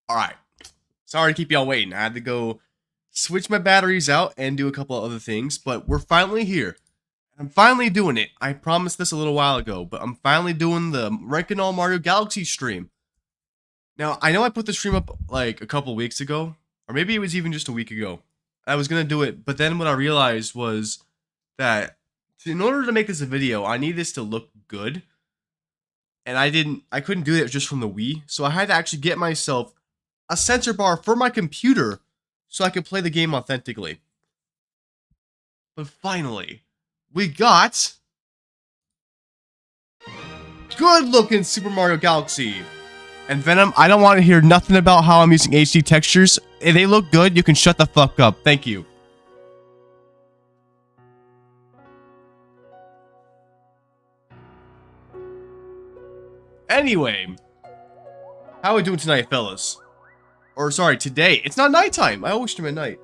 Alright. Sorry to keep y'all waiting. I had to go switch my batteries out and do a couple of other things, but we're finally here. I'm finally doing it. I promised this a little while ago, but I'm finally doing the Ranking All Mario Galaxy stream. Now, I know I put the stream up like a couple weeks ago, or maybe it was even just a week ago. I was gonna do it, but then what I realized was that in order to make this a video, I need this to look good. And I couldn't do it just from the Wii, so I had to actually get myself a sensor bar for my computer so I could play the game authentically. But finally, we got good looking Super Mario Galaxy. And Venom, I don't want to hear nothing about how I'm using HD textures. If they look good, you can shut the fuck up. Thank you. Anyway, how are we doing tonight, fellas? Or sorry, today. It's not nighttime. I always stream at night.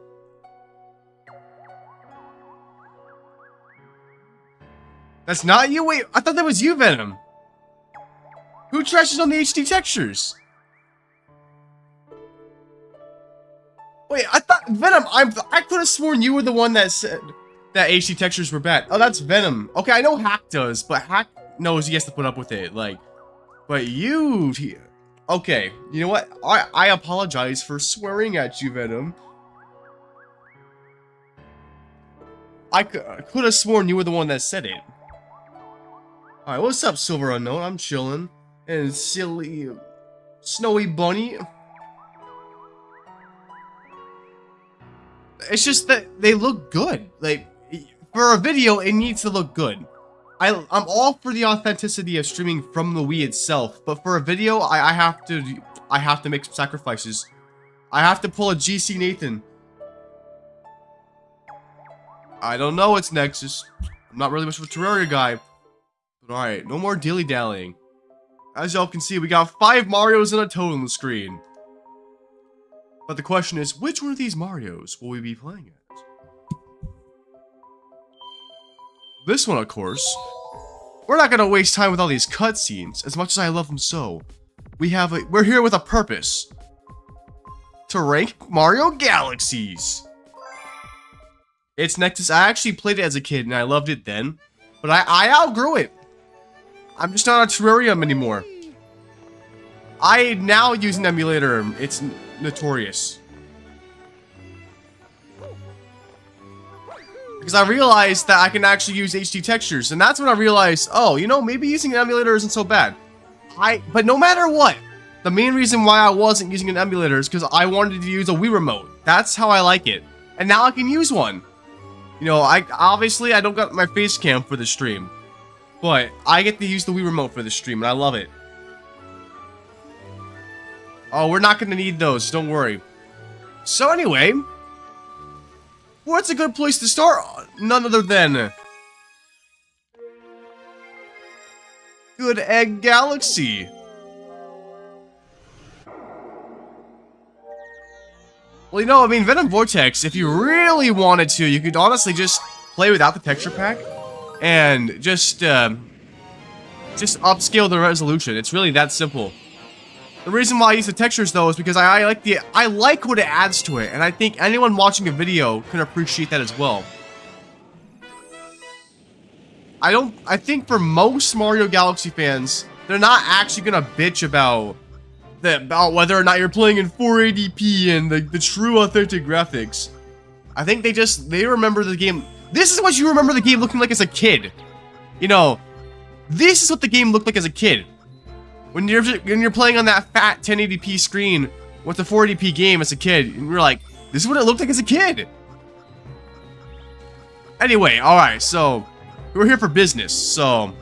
That's not you? Wait, I thought that was you, Venom. Who trashes on the HD textures? Wait, I thought Venom. I could have sworn you were the one that said that HD textures were bad. Oh, that's Venom. Okay, I know Hack does, but Hack knows he has to put up with it. Like, but you. Okay, you know what? I apologize for swearing at you, Venom. I could have sworn you were the one that said it. Alright, what's up, Silver Unknown? I'm chilling. And silly Snowy Bunny. It's just that they look good. Like, for a video, it needs to look good. I'm all for the authenticity of streaming from the Wii itself, but for a video, I have to make some sacrifices. I have to pull a GC Nathan. I don't know what's Nexus. I'm not really much of a Terraria guy. But alright, no more dilly-dallying. As y'all can see, we got 5 Marios and a Toad on the screen. But the question is, which one of these Marios will we be playing as? This one, of course. We're not gonna waste time with all these cutscenes, as much as I love them so. We're here with a purpose. To rank Mario Galaxies. It's Nexus. I actually played it as a kid, and I loved it then. But I outgrew it. I'm just not a Terrarium anymore. I now use an emulator. It's notorious. Because I realized that I can actually use HD textures, and that's when I realized, oh, you know, maybe using an emulator isn't so bad. But no matter what, the main reason why I wasn't using an emulator is because I wanted to use a Wii remote. That's how I like it. And now I can use one. You know, obviously I don't got my face cam for the stream, but I get to use the Wii remote for the stream, and I love it. Oh, we're not gonna need those, don't worry. So anyway, what's a good place to start? None other than Good Egg Galaxy. Well, you know, I mean, Venom Vortex, if you really wanted to, you could honestly just play without the texture pack and just upscale the resolution. It's really that simple. The reason why I use the textures, though, is because I like what it adds to it, and I think anyone watching a video can appreciate that as well. I think for most Mario Galaxy fans, they're not actually gonna bitch about whether or not you're playing in 480p and the true authentic graphics. I think they remember the game. This is what you remember the game looking like as a kid. You know, this is what the game looked like as a kid. When you're playing on that fat 1080p screen with a 480p game as a kid, and you're like, this is what it looked like as a kid. Anyway, alright, so we're here for business, so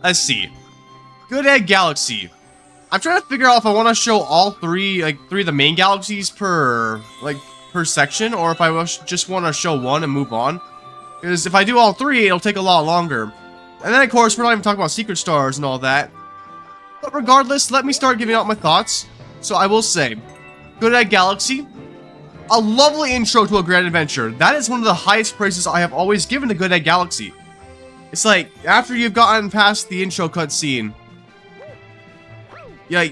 let's see. Good Egg Galaxy. I'm trying to figure out if I want to show all three of the main galaxies per section, or if I just want to show one and move on. Because if I do all 3, it'll take a lot longer. And then, of course, we're not even talking about secret stars and all that. But regardless, let me start giving out my thoughts. So I will say, Good Egg Galaxy, a lovely intro to a grand adventure. That is one of the highest praises I have always given to Good Egg Galaxy. It's like, after you've gotten past the intro cutscene, yeah,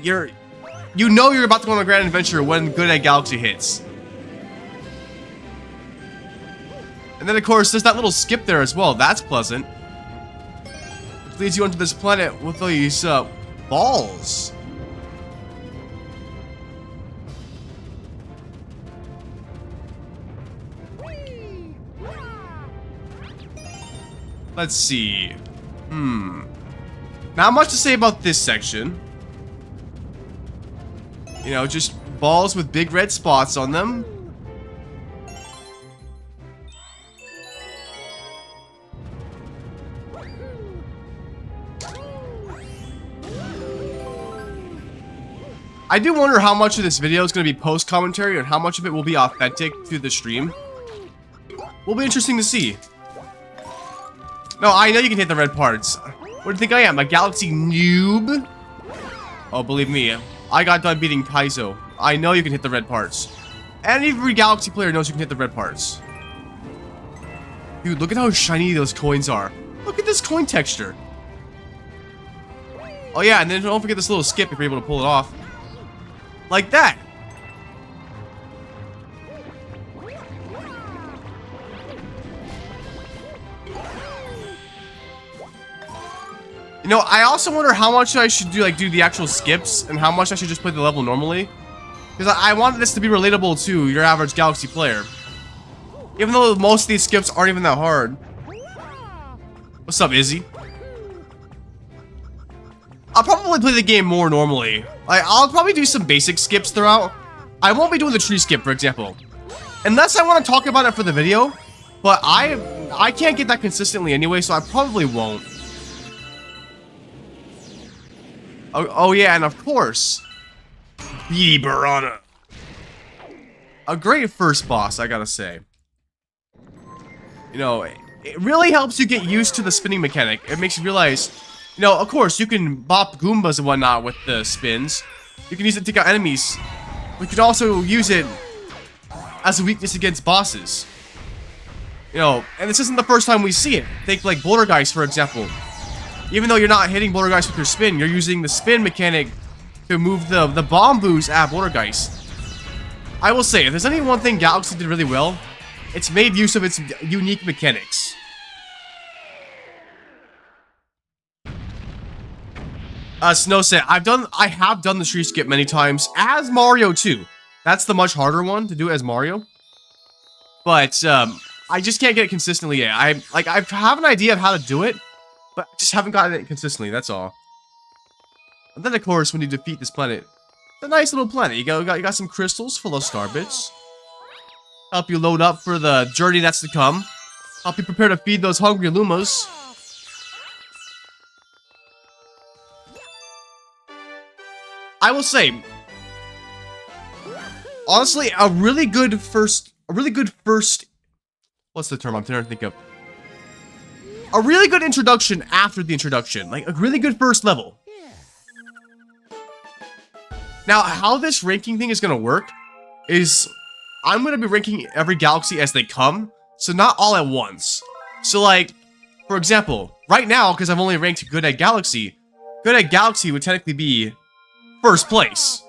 you know you're about to go on a grand adventure when Good Egg Galaxy hits. And then, of course, there's that little skip there as well. That's pleasant. Which leads you onto this planet with these balls. Let's see. Not much to say about this section. You know, just balls with big red spots on them. I do wonder how much of this video is going to be post-commentary and how much of it will be authentic to the stream. Will be interesting to see. No, I know you can hit the red parts. What do you think I am, a galaxy noob? Oh, believe me, I got done beating Kaizo. I know you can hit the red parts. And every galaxy player knows you can hit the red parts. Dude, look at how shiny those coins are. Look at this coin texture. Oh yeah, and then don't forget this little skip if you're able to pull it off. Like that. You know, I also wonder how much I should do the actual skips and how much I should just play the level normally. Because I wanted this to be relatable to your average Galaxy player. Even though most of these skips aren't even that hard. What's up, Izzy? I'll probably play the game more normally. I'll probably do some basic skips throughout. I won't be doing the tree skip, for example. Unless I want to talk about it for the video. But I can't get that consistently anyway, so I probably won't. Oh yeah, and of course, Beady Barana. A great first boss, I gotta say. You know, it really helps you get used to the spinning mechanic. It makes you realize, you know, of course, you can bop Goombas and whatnot with the spins. You can use it to take out enemies. But you can also use it as a weakness against bosses. You know, and this isn't the first time we see it. Think like Bouldergeist, for example. Even though you're not hitting Bouldergeist with your spin, you're using the spin mechanic to move the bomb boost at Bouldergeist. I will say, if there's any one thing Galaxy did really well, it's made use of its unique mechanics. Snow said, I have done the tree skip many times as Mario too. That's the much harder one to do as Mario. But I just can't get it consistently yet. I have an idea of how to do it, but I just haven't gotten it consistently, that's all. And then, of course, when you defeat this planet, it's a nice little planet. You got some crystals full of star bits. Help you load up for the journey that's to come. Help you prepare to feed those hungry Lumas. I will say, honestly, a really good first, what's the term I'm trying to think of? A really good introduction after the introduction. Like, a really good first level. Now, how this ranking thing is going to work is I'm going to be ranking every galaxy as they come, so not all at once. So, like, for example, right now, because I've only ranked Good Egg Galaxy would technically be first place.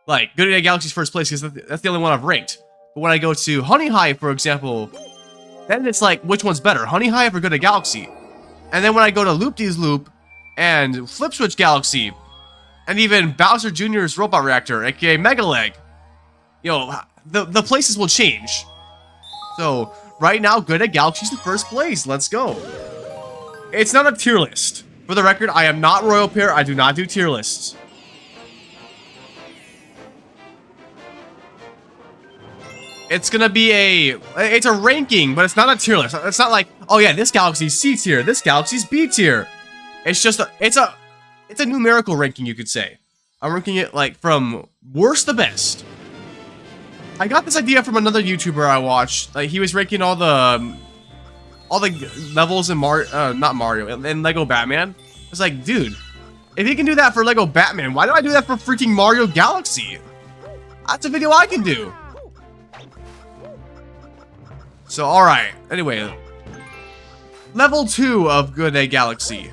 Like, Good Egg Galaxy's first place, because that's the only one I've ranked. But when I go to Honey Hive, for example, then it's like, which one's better, Honey Hive or Good Egg Galaxy? And then when I go to Loop-Dee-Loop and Flip Switch Galaxy, and even Bowser Jr.'s Robot Reactor, aka Mega Leg, you know, the places will change. So, right now, Good Egg Galaxy's in first place. Let's go. It's not a tier list. For the record, I am not Royal Pair. I do not do tier lists. It's gonna be it's a ranking, but it's not a tier list. It's not like, oh yeah, this galaxy's C tier, this galaxy's B tier. It's just it's a numerical ranking, you could say. I'm ranking it like from worst to best. I got this idea from another YouTuber I watched. Like, he was ranking all the levels in not Mario, in Lego Batman. It's like, dude, if you can do that for Lego Batman, why don't I do that for freaking Mario Galaxy? That's a video I can do. So, alright. Anyway. Level 2 of Good Egg Galaxy.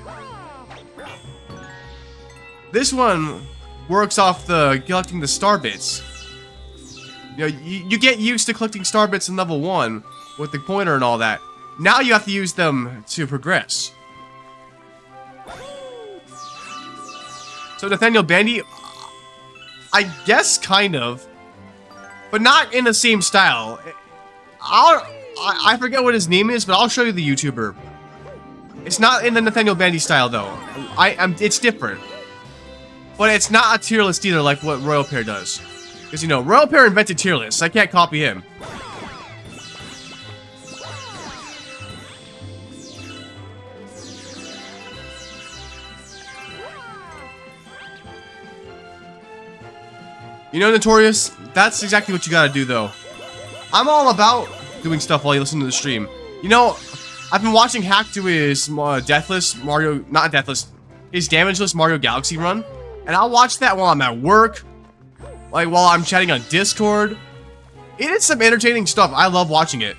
This one works off the collecting the star bits. You know, you get used to collecting star bits in level 1 with the pointer and all that. Now you have to use them to progress. So Nathaniel Bandy, I guess kind of, but not in the same style. I forget what his name is, but I'll show you the YouTuber. It's not in the Nathaniel Bandy style though. It's different. But it's not a tier list either like what Royal Pair does. Because you know, Royal Pair invented tier lists. I can't copy him. You know, Notorious, that's exactly what you gotta do, though. I'm all about doing stuff while you listen to the stream. You know, I've been watching Hack do his Deathless Mario, not Deathless, his Damageless Mario Galaxy run, and I'll watch that while I'm at work, like while I'm chatting on Discord. It is some entertaining stuff. I love watching it.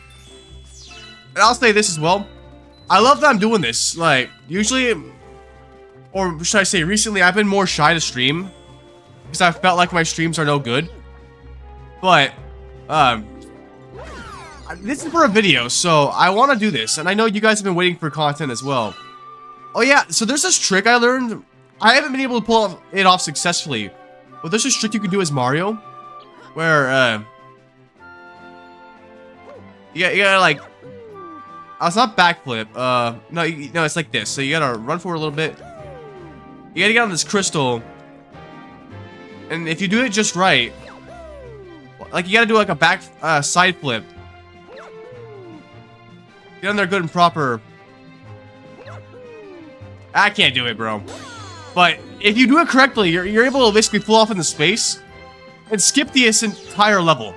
And I'll say this as well. I love that I'm doing this. Like, usually, or should I say recently, I've been more shy to stream. Because I felt like my streams are no good. But, this is for a video, so I want to do this. And I know you guys have been waiting for content as well. Oh yeah, so there's this trick I learned. I haven't been able to pull it off successfully. But there's this trick you can do as Mario. Where, you gotta like... Oh, it's not backflip. No, no, it's like this. So you gotta run forward a little bit. You gotta get on this crystal. And if you do it just right, like you gotta do like a back side flip. Get on there good and proper. I can't do it, bro. But if you do it correctly, you're able to basically pull off into space and skip this entire level.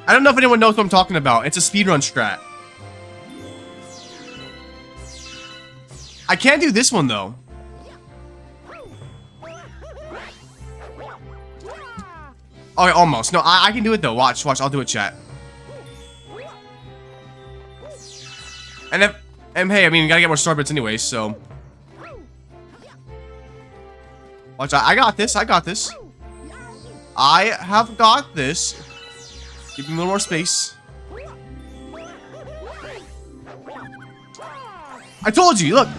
I don't know if anyone knows what I'm talking about. It's a speedrun strat. I can't do this one though. Oh, almost. No, I can do it though. Watch, I'll do it, chat. And hey, I mean, you gotta get more star bits anyway, so. Watch, I got this. I have got this. Give me a little more space. I told you, look.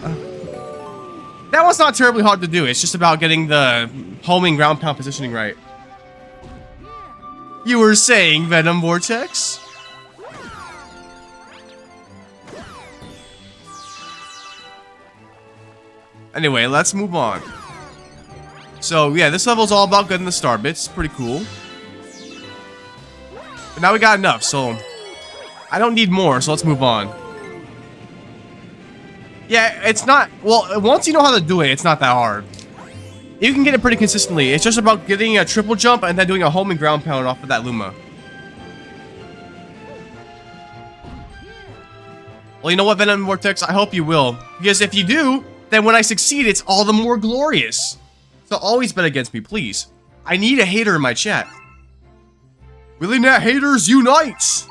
That one's not terribly hard to do. It's just about getting the homing ground pound positioning right. You were saying, Venom Vortex? Anyway, let's move on. So, yeah, this level's all about getting the star bits. Pretty cool. But now we got enough, so... I don't need more, so let's move on. Yeah, it's not... Well, once you know how to do it, it's not that hard. You can get it pretty consistently. It's just about getting a triple jump and then doing a homing ground pound off of that Luma. Well, you know what, Venom Vortex? I hope you will. Because if you do, then when I succeed, it's all the more glorious. So always bet against me, please. I need a hater in my chat. Willinat haters unite!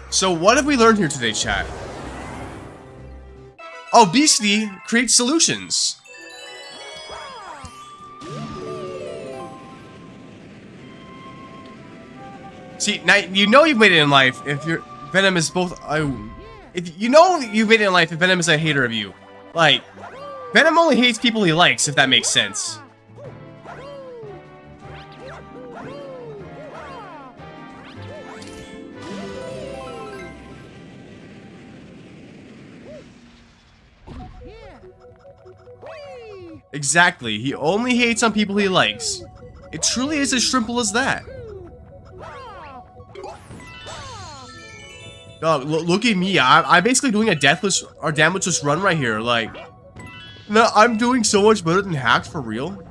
So what have we learned here today, chat? Obesity creates solutions. See, now you know you've made it in life if your Venom is both. If you know you've made it in life if Venom is a hater of you. Like, Venom only hates people he likes, if that makes sense. Exactly. He only hates on people he likes. It truly is as simple as that. Dog, look at me. I'm basically doing a deathless or damageless run right here. Like, no, I'm doing so much better than Hacked for real.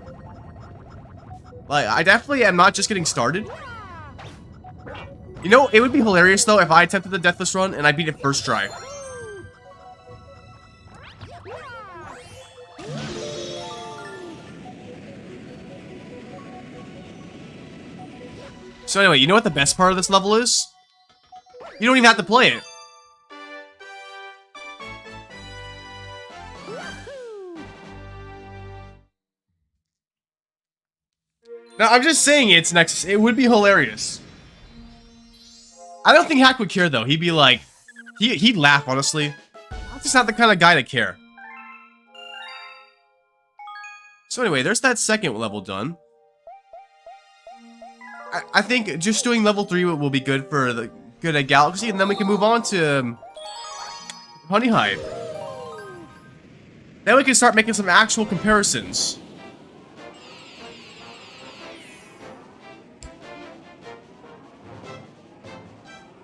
Like, I definitely am not just getting started. You know, it would be hilarious though if I attempted the deathless run and I beat it first try. So anyway, you know what the best part of this level is? You don't even have to play it. Now, I'm just saying it's next. It would be hilarious. I don't think Hack would care though. He'd be like, he'd laugh, honestly. I'm just not the kind of guy to care. So anyway, there's that second level done. I think just doing level 3 will be good for the good at Galaxy, and then we can move on to Honey Hive. Then we can start making some actual comparisons.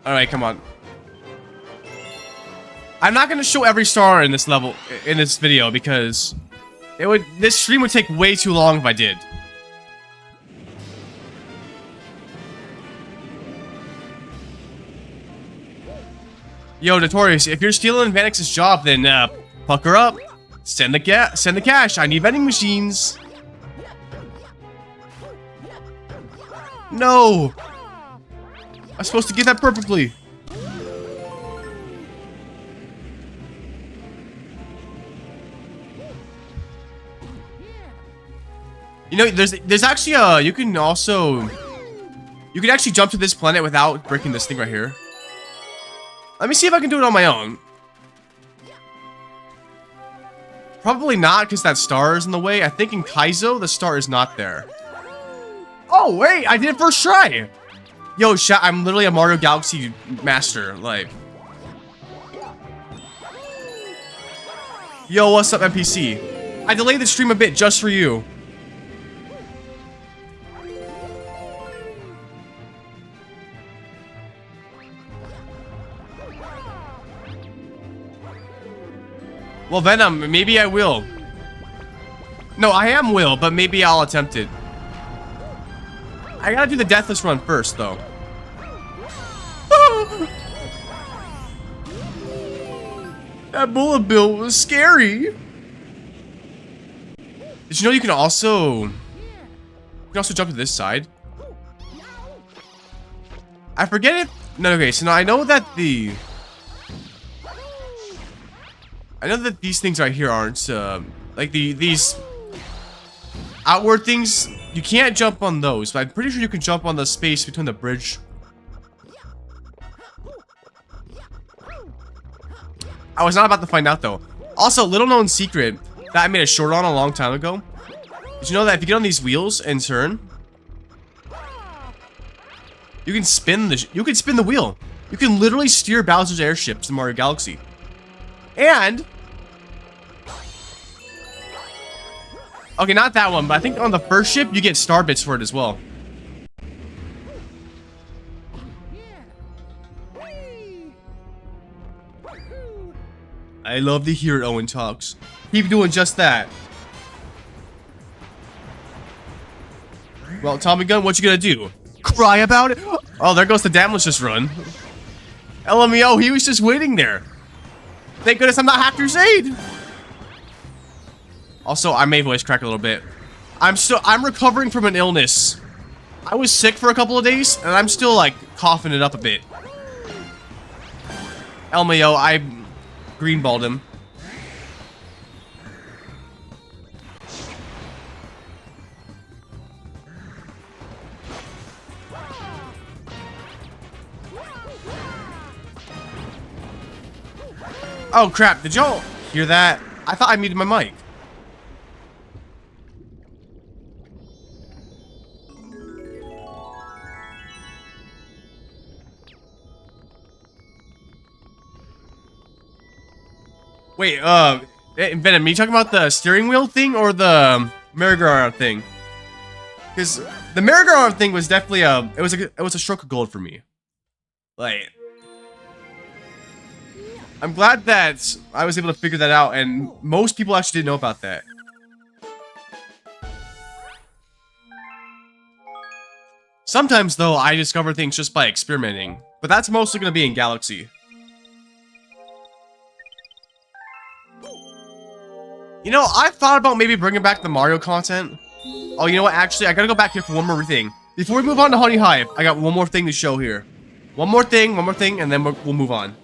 Alright, come on. I'm not gonna show every star in this level, in this video, because this stream would take way too long if I did. Yo, Notorious, if you're stealing Vanix's job, then pucker up. Send the cash. I need vending machines. No. I'm supposed to get that perfectly. You know, there's actually you can actually jump to this planet without breaking this thing right here. Let me see if I can do it on my own. Probably not, because that star is in the way. I think in Kaizo, the star is not there. Oh, wait, I did it first try. Yo, I'm literally a Mario Galaxy master, like. Yo, what's up, NPC? I delayed the stream a bit just for you. Well, Venom, maybe I will. No, I am Will, but maybe I'll attempt it. I gotta do the Deathless run first, though. That bullet bill was scary. Did you know you can also jump to this side? I forget it. No, okay, so now I know that these things right here aren't, like these outward things, you can't jump on those, but I'm pretty sure you can jump on the space between the bridge. I was not about to find out, though. Also, little known secret that I made a short on a long time ago. Did you know that if you get on these wheels and turn, you can spin the wheel. You can literally steer Bowser's airships in Mario Galaxy. And okay, not that one, but I think on the first ship you get star bits for it as well. I love to hear it, Owen talks. Keep doing just that. Well, Tommy Gun, what you gonna do? Cry about it? Oh, there goes the Damlicious run. LMAO, he was just waiting there. Thank goodness I'm not Half Crusade. Also, I may voice crack a little bit. I'm recovering from an illness. I was sick for a couple of days, and I'm still, like, coughing it up a bit. LMAO, I greenballed him. Oh crap, did y'all hear that? I thought I muted my mic. Wait, Venom, are you talking about the steering wheel thing or the merry-go-round thing? Because the merry-go-round thing was definitely it was a stroke of gold for me. Like, I'm glad that I was able to figure that out, and most people actually didn't know about that. Sometimes, though, I discover things just by experimenting, but that's mostly going to be in Galaxy. You know, I thought about maybe bringing back the Mario content. Oh, you know what? Actually, I gotta go back here for one more thing. Before we move on to Honey Hive, I got one more thing to show here. One more thing, and then we'll move on.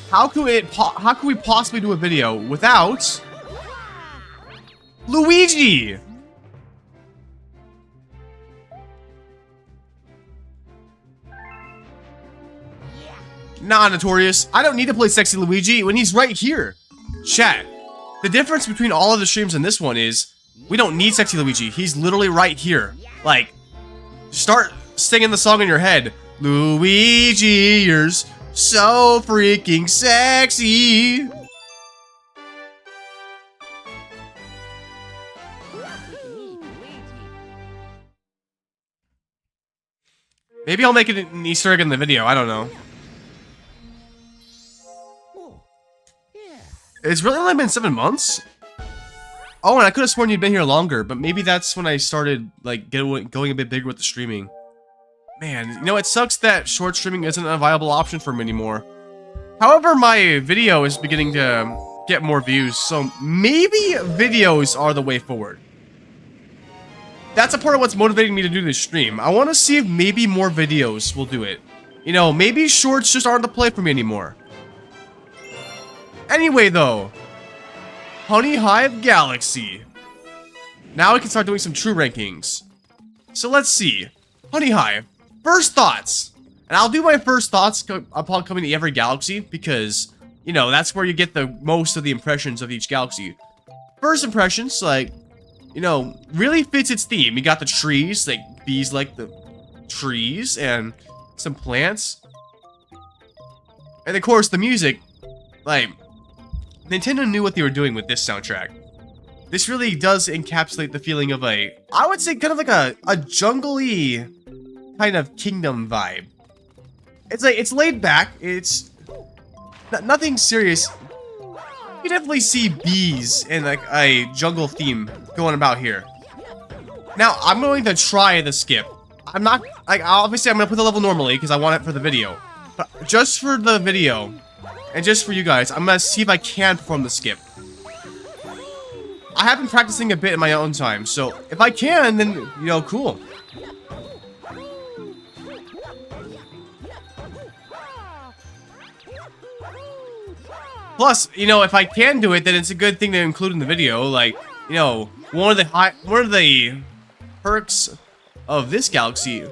How can we possibly do a video without Luigi? Nah, Notorious. I don't need to play Sexy Luigi when he's right here. Chat. The difference between all of the streams and this one is we don't need Sexy Luigi. He's literally right here. Like, start singing the song in your head. Luigi, you're so freaking sexy. Maybe I'll make it an Easter egg in the video. I don't know. It's really only been 7 months? Oh, and I could have sworn you'd been here longer, but maybe that's when I started, like, going a bit bigger with the streaming. Man, you know, it sucks that short streaming isn't a viable option for me anymore. However, my video is beginning to get more views, so maybe videos are the way forward. That's a part of what's motivating me to do this stream. I want to see if maybe more videos will do it. You know, maybe shorts just aren't the play for me anymore. Anyway, though, Honey Hive Galaxy. Now we can start doing some true rankings. So let's see. Honey Hive, first thoughts. And I'll do my first thoughts upon coming to every galaxy because, you know, that's where you get the most of the impressions of each galaxy. First impressions, like, you know, really fits its theme. You got the trees, like bees like the trees, and some plants. And of course, the music, like, Nintendo knew what they were doing with this soundtrack. This really does encapsulate the feeling of I would say kind of like a jungle-y kind of kingdom vibe. It's like, it's laid back, it's nothing serious. You definitely see bees and like a jungle theme going about here. Now, I'm going to try the skip. I'm not, like, obviously I'm going to put the level normally because I want it for the video. But just for the video, and just for you guys, I'm gonna see if I can perform the skip. I have been practicing a bit in my own time, so if I can, then, you know, cool. Plus, you know, if I can do it, then it's a good thing to include in the video. Like, you know, one of the perks of this galaxy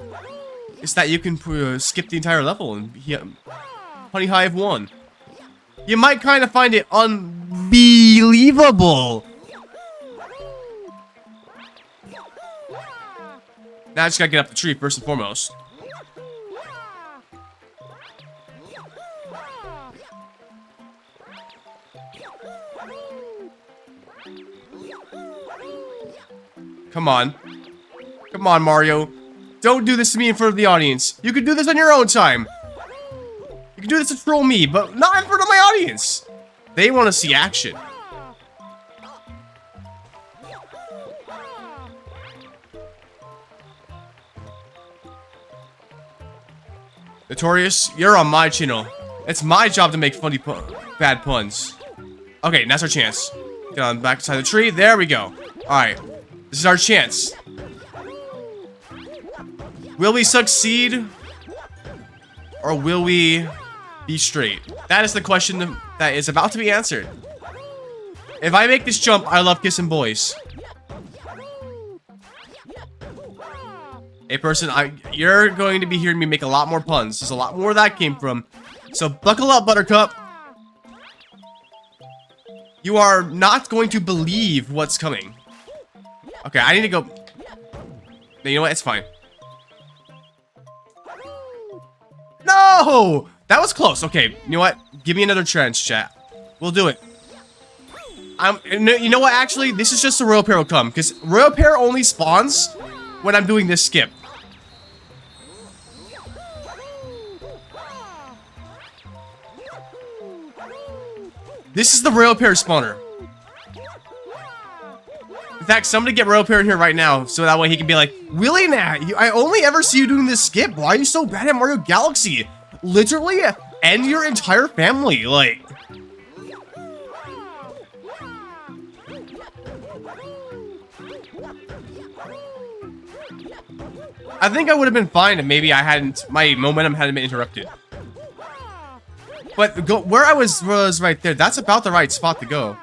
is that you can skip the entire level and Honey Hive 1. You might kind of find it unbelievable. Now I just gotta get up the tree first and foremost. Come on. Come on, Mario. Don't do this to me in front of the audience. You can do this on your own time. You can do this to troll me, but not in front of my audience. They want to see action. Notorious, you're on my channel. It's my job to make funny bad puns. Okay, that's our chance. Get on back side of the tree. There we go. Alright. This is our chance. Will we succeed? Or will we be straight? That is the question that is about to be answered. If I make this jump, I love kissing boys. Hey person, you're going to be hearing me make a lot more puns. There's a lot more where that came from. So buckle up, Buttercup. You are not going to believe what's coming. Okay, I need to go. You know what? It's fine. No! That was close. Okay, you know what? Give me another chance, chat. We'll do it. You know what? Actually, this is just a Royal Pair will come. Because Royal Pair only spawns when I'm doing this skip. This is the Royal Pair spawner. In fact, somebody get Royal Pair in here right now, so that way he can be like, Willinat, I only ever see you doing this skip. Why are you so bad at Mario Galaxy? Literally, end your entire family, like. I think I would have been fine if maybe my momentum hadn't been interrupted. But where I was right there. That's about the right spot to go.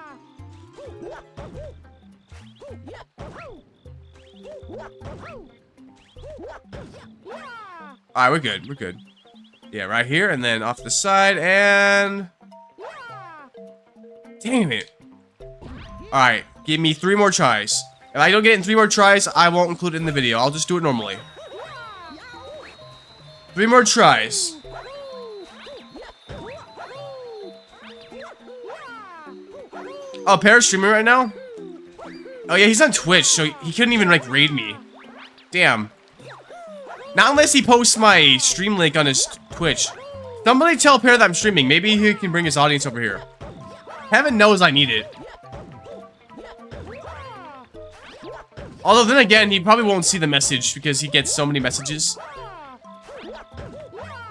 Alright, we're good. We're good. Yeah, right here, and then off the side, and... Damn it. Alright, give me 3 more tries. If I don't get it in 3 more tries, I won't include it in the video. I'll just do it normally. 3 more tries. Oh, Pear's streaming right now? Oh yeah, he's on Twitch, so he couldn't even, like, raid me. Damn. Not unless he posts my stream link on his Twitch. Somebody tell Pear that I'm streaming. Maybe he can bring his audience over here. Heaven knows I need it. Although then again, he probably won't see the message because he gets so many messages.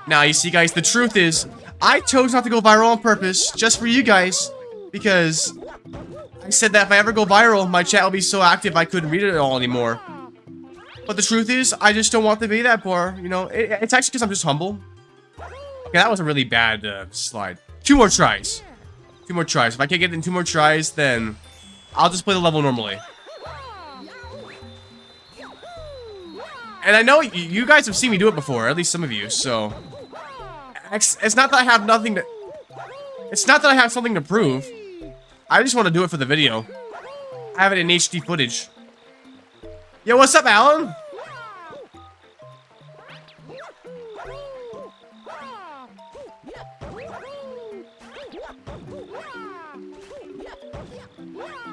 Now, you see guys, the truth is, I chose not to go viral on purpose, just for you guys. Because I said that if I ever go viral, my chat will be so active I couldn't read it all anymore. But the truth is, I just don't want to be that poor, you know. It's actually because I'm just humble. Okay, that was a really bad slide. 2 more tries. 2 more tries. If I can't get it in 2 more tries, then I'll just play the level normally. And I know you guys have seen me do it before, at least some of you, so... It's not that I have nothing to... It's not that I have something to prove. I just want to do it for the video. I have it in HD footage. Yo, what's up, Alan?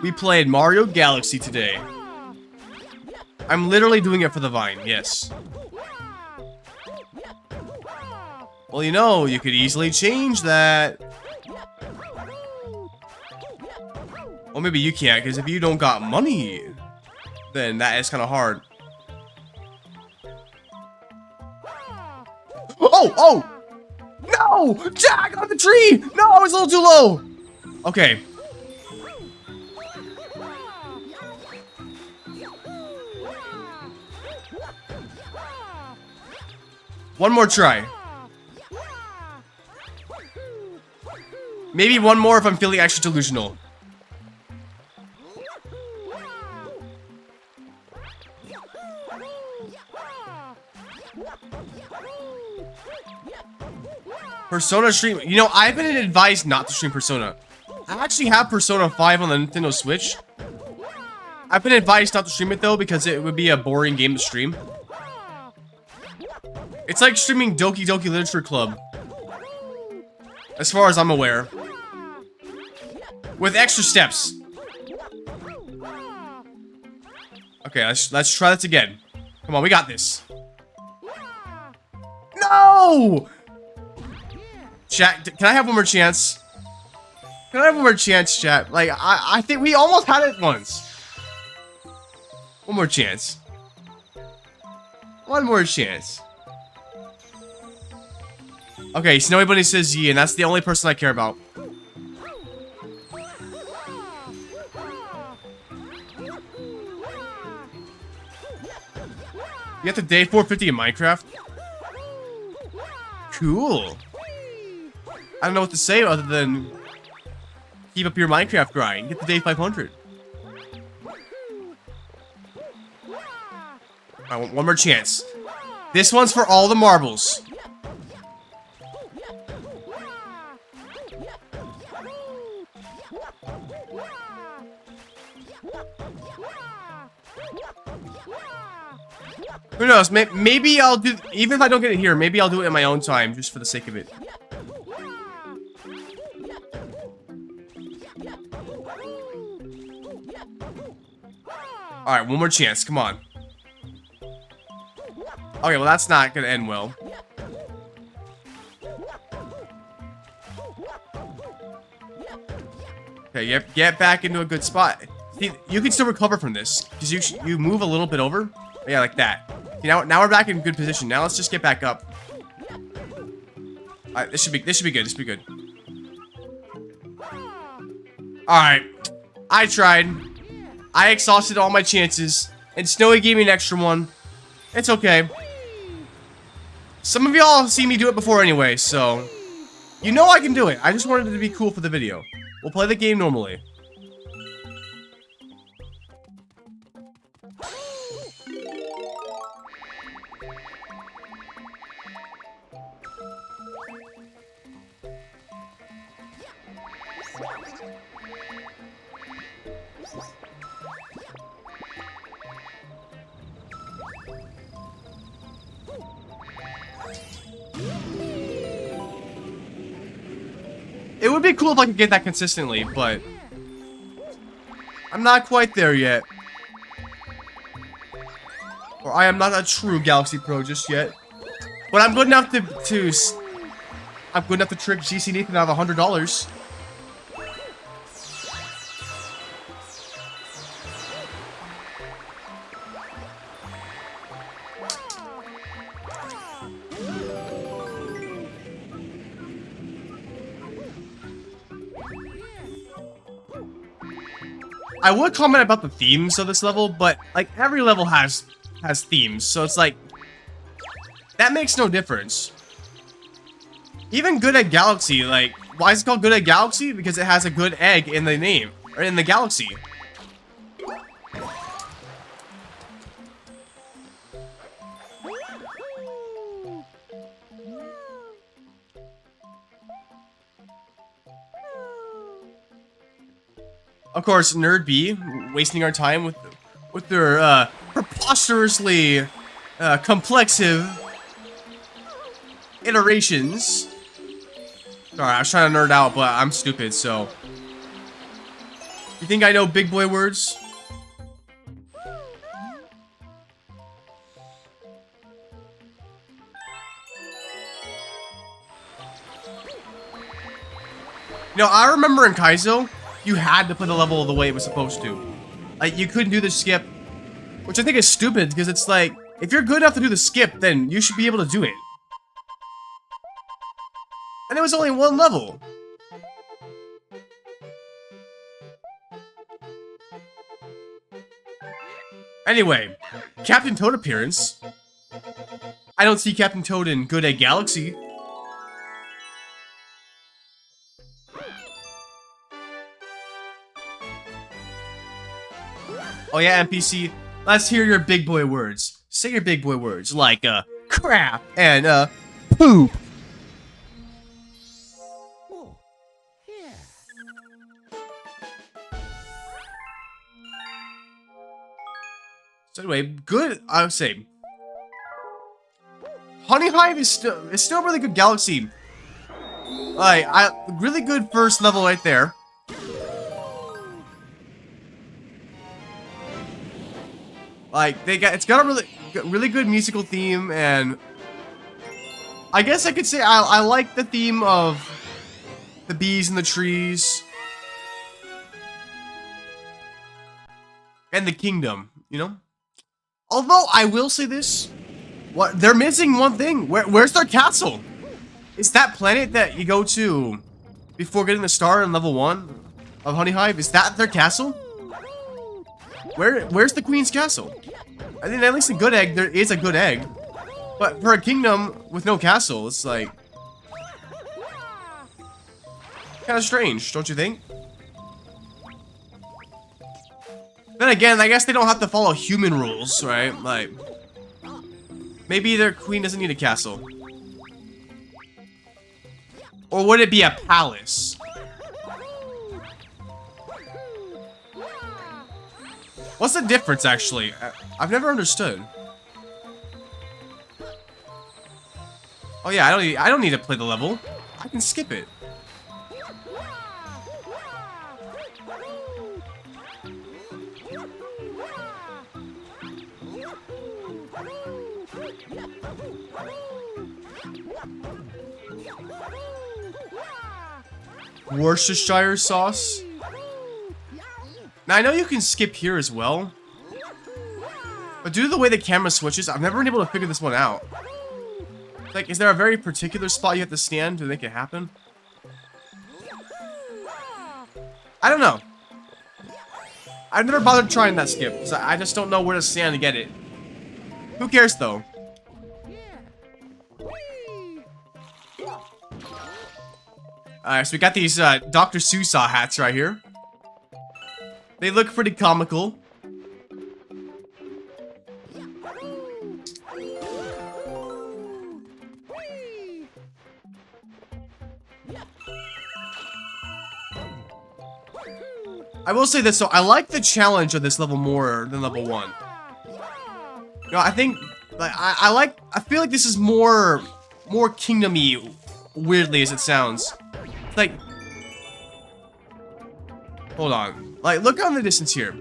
We played Mario Galaxy today. I'm literally doing it for the Vine, yes. Well, you know, you could easily change that. Well, maybe you can't, because if you don't got money, then that is kind of hard. Oh! Oh! No! Jack on the tree! No, I was a little too low! Okay. One more try. Maybe one more if I'm feeling extra delusional. Persona stream. You know, I've been advised not to stream Persona. I actually have Persona 5 on the Nintendo Switch. I've been advised not to stream it though because it would be a boring game to stream. It's like streaming Doki Doki Literature Club. As far as I'm aware. With extra steps. Okay, let's try this again. Come on, we got this. No! Chat, can I have one more chance? Can I have one more chance, chat? Like, I think we almost had it once. One more chance. One more chance. Okay, Snowy Bunny says Yi, and that's the only person I care about. You get to day 450 in Minecraft? Cool. I don't know what to say other than keep up your Minecraft grind. Get to day 500. I want one more chance. This one's for all the marbles. Who knows? Maybe I'll do... Even if I don't get it here, maybe I'll do it in my own time, just for the sake of it. Alright, one more chance. Come on. Okay, well, that's not gonna end well. Okay, get back into a good spot. See, you can still recover from this because you move a little bit over. Yeah, like that. Now we're back in good position. Now let's just get back up. This should be good. This should be good. All right, I tried. I exhausted all my chances, and Snowy gave me an extra one. It's okay. Some of y'all see me do it before anyway, so you know I can do it. I just wanted it to be cool for the video. We'll play the game normally. It would be cool if I could get that consistently, but I'm not quite there yet. Or I am not a true Galaxy Pro just yet. But I'm good enough to trick GC Nathan out of $100. I would comment about the themes of this level, but like every level has themes, so it's like that makes no difference. Even Good Egg Galaxy, like why is it called Good Egg Galaxy? Because it has a good egg in the name or in the galaxy. Of course, Nerd B, wasting our time with their preposterously complexive iterations. Sorry, I was trying to nerd out, but I'm stupid, so. You think I know big boy words? You know, I remember in Kaizo, you had to play the level the way it was supposed to. Like, you couldn't do the skip. Which I think is stupid, because it's like, if you're good enough to do the skip, then you should be able to do it. And it was only one level. Anyway, Captain Toad appearance. I don't see Captain Toad in Good Egg Galaxy. Oh yeah, NPC, let's hear your big boy words. Say your big boy words, like, crap and, poop. Oh, yeah. So anyway, good, I would say. Honey Hive is still a really good galaxy. Like, really good first level right there. Like, it's got a really good musical theme, and I guess I could say I like the theme of the bees and the trees. And the kingdom, you know? Although, I will say this. They're missing one thing. Where's their castle? Is that planet that you go to before getting the star in level 1 of Honey Hive? Is that their castle? Where's the queen's castle? I think at least a good egg, there is a good egg. But for a kingdom with no castle, it's like kind of strange, don't you think? Then again, I guess they don't have to follow human rules, right? Like, maybe their queen doesn't need a castle. Or would it be a palace? What's the difference, actually? I've never understood. Oh yeah, I don't need to play the level. I can skip it. Worcestershire sauce. Now, I know you can skip here as well. But due to the way the camera switches, I've never been able to figure this one out. Like, is there a very particular spot you have to stand to make it happen? I don't know. I've never bothered trying that skip, because I just don't know where to stand to get it. Who cares, though? Alright, so we got these Dr. Seuss hats right here. They look pretty comical. I will say this though, I like the challenge of this level more than level 1. You know, I think, like, I feel like this is more kingdom-y, weirdly as it sounds. Like, hold on, like, look on the distance here.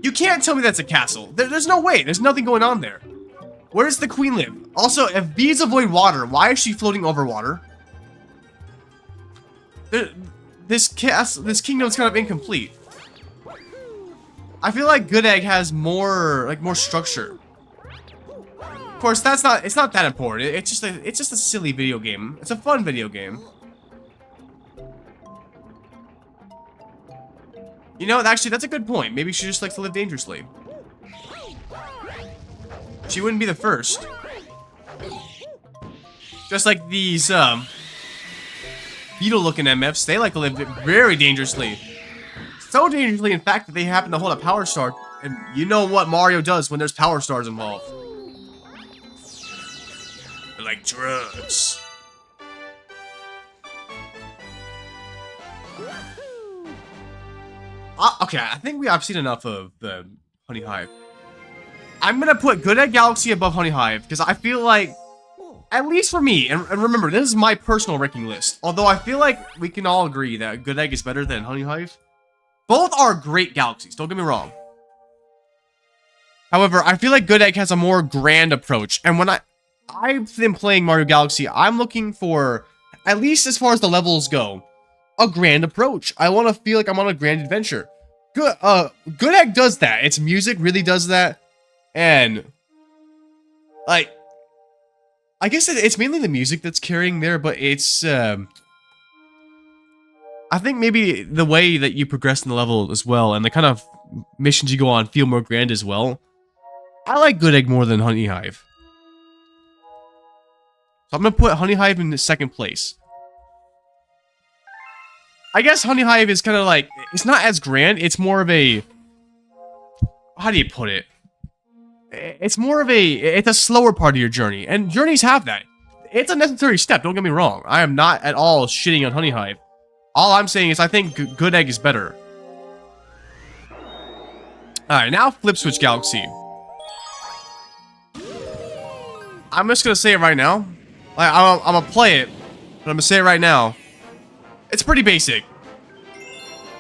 You can't tell me that's a castle. There's no way, there's nothing going on there. Where does the queen live? Also, if bees avoid water, why is she floating over water? This kingdom's kind of incomplete. I feel like Good Egg has more structure. Of course, it's not that important. It's just a silly video game. It's a fun video game. You know, actually, that's a good point. Maybe she just likes to live dangerously. She wouldn't be the first. Just like these, beetle-looking MFs, they like to live very dangerously. So dangerously, in fact, that they happen to hold a power star. And you know what Mario does when there's power stars involved. They're like drugs. Okay, I think I've seen enough of the Honey Hive. I'm gonna put Good Egg Galaxy above Honey Hive, because I feel like, at least for me, and remember, this is my personal ranking list. Although I feel like we can all agree that Good Egg is better than Honey Hive. Both are great galaxies, don't get me wrong. However, I feel like Good Egg has a more grand approach. And when I've been playing Mario Galaxy, I'm looking for, at least as far as the levels go, a grand approach. I want to feel like I'm on a grand adventure. Good Egg does that. Its music really does that. And, like, I guess it's mainly the music that's carrying there, but it's, I think maybe the way that you progress in the level as well, and the kind of missions you go on feel more grand as well. I like Good Egg more than Honey Hive. So I'm gonna put Honey Hive in the second place. I guess Honey Hive is kind of like, it's not as grand, it's more of a, how do you put it? It's more of a, it's a slower part of your journey, and journeys have that. It's a necessary step, don't get me wrong. I am not at all shitting on Honey Hive. All I'm saying is I think Good Egg is better. Alright, now Flip Switch Galaxy. I'm just gonna say it right now. Like, I'm gonna play it, but I'm gonna say it right now. It's pretty basic.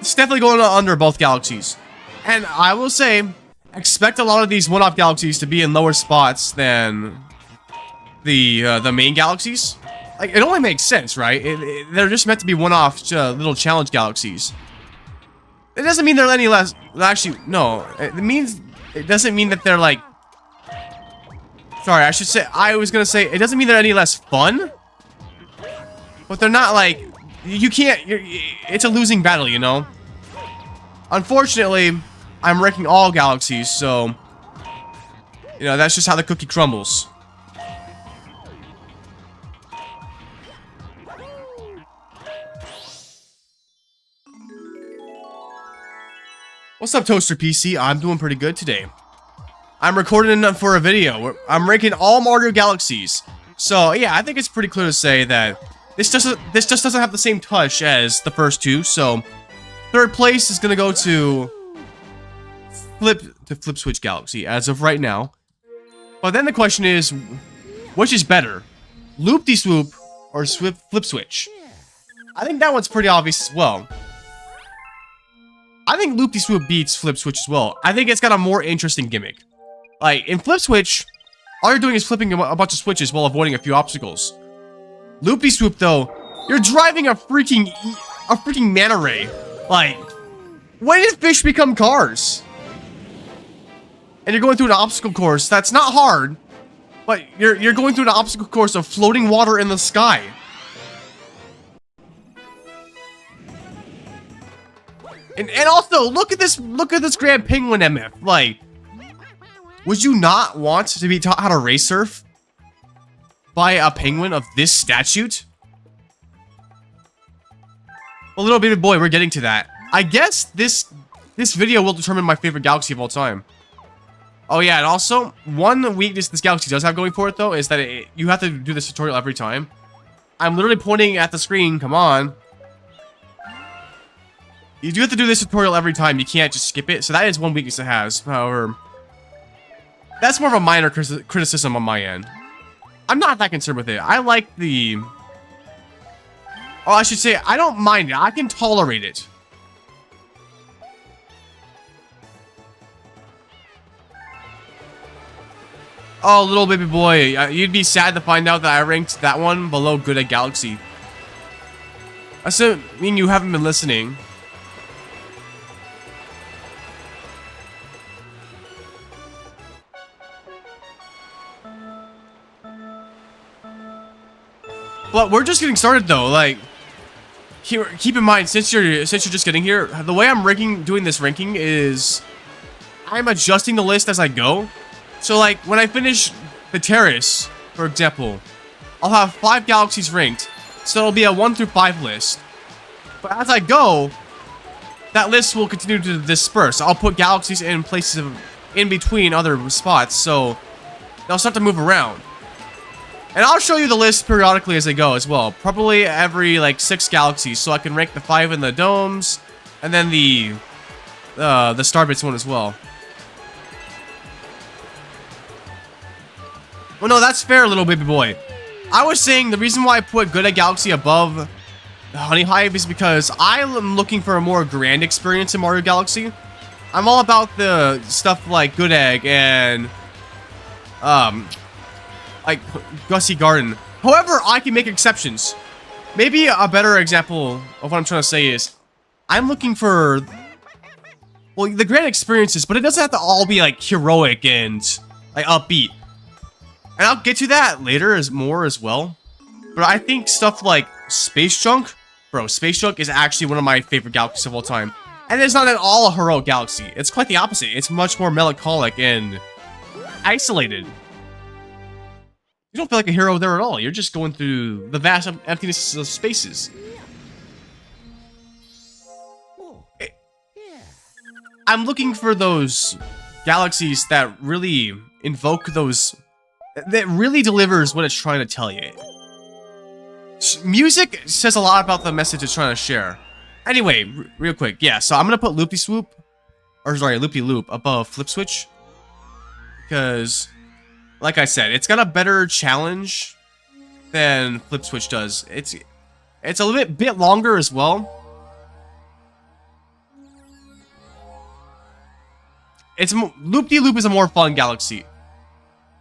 It's definitely going under both galaxies. And I will say, expect a lot of these one-off galaxies to be in lower spots than the main galaxies. Like, it only makes sense, right? They're just meant to be one-off little challenge galaxies. It doesn't mean they're any less... Actually, no. It doesn't mean that they're, like... Sorry, I was gonna say, it doesn't mean they're any less fun. But they're not, like... You can't... It's a losing battle, you know? Unfortunately, I'm wrecking all galaxies, so... You know, that's just how the cookie crumbles. What's up, Toaster PC? I'm doing pretty good today. I'm recording for a video. I'm ranking all Mario Galaxies. So, yeah, I think it's pretty clear to say that this just doesn't have the same touch as the first two. So, third place is gonna go to Flip Switch Galaxy as of right now. But then the question is, which is better, Loop-de-Swoop or Flip Switch? I think that one's pretty obvious as well. I think Loop-de-Swoop beats Flip Switch as well. I think it's got a more interesting gimmick. Like, in Flip Switch, all you're doing is flipping a bunch of switches while avoiding a few obstacles. Loop-de-Swoop, though, you're driving a freaking manta ray. Like, When did fish become cars? And you're going through an obstacle course that's not hard, but you're going through an obstacle course of floating water in the sky. And also, look at this Grand Penguin MF. Like, would you not want to be taught how to race surf by a penguin of this statute? Well, little baby boy, we're getting to that. I guess this video will determine my favorite galaxy of all time. Oh yeah, and also, one weakness this galaxy does have going for it, though, is that you have to do this tutorial every time. I'm literally pointing at the screen, come on. You do have to do this tutorial every time, you can't just skip it, so that is one weakness it has. However, that's more of a minor criticism on my end. I'm not that concerned with it. I like the... Oh, I should say, I don't mind it. I can tolerate it. Oh, little baby boy, you'd be sad to find out that I ranked that one below good at Galaxy. I still mean you haven't been listening. But we're just getting started though. Like, keep in mind, since you're just getting here, the way I'm doing this ranking is I'm adjusting the list as I go. So like when I finish the terrace, for example, I'll have 5 galaxies ranked, so it'll be a 1 through 5 list. But as I go, that list will continue to disperse. I'll put galaxies in places in between other spots, so they'll start to move around. And I'll show you the list periodically as I go as well. Probably every like 6 galaxies, so I can rank the 5 in the domes, and then the Starbits one as well. Well, no, that's fair, little baby boy. I was saying the reason why I put Good at Galaxy above Honey Hive is because I am looking for a more grand experience in Mario Galaxy. I'm all about the stuff like Good Egg and like Gussie Garden. However, I can make exceptions. Maybe a better example of what I'm trying to say is I'm looking for, well, the grand experiences, but it doesn't have to all be like heroic and like upbeat. And I'll get to that later as well. But I think stuff like Space Junk, bro, Space Junk is actually one of my favorite galaxies of all time. And it's not at all a heroic galaxy. It's quite the opposite. It's much more melancholic and isolated. You don't feel like a hero there at all. You're just going through the vast emptiness of spaces. I'm looking for those galaxies that really invoke those... that really delivers what it's trying to tell you. Music says a lot about the message it's trying to share. Anyway, real quick, yeah, so I'm gonna put Loop-de-Loop above Flip Switch. Because, like I said, it's got a better challenge than Flip Switch does. It's a little bit longer as well. Loop-de-Loop is a more fun galaxy.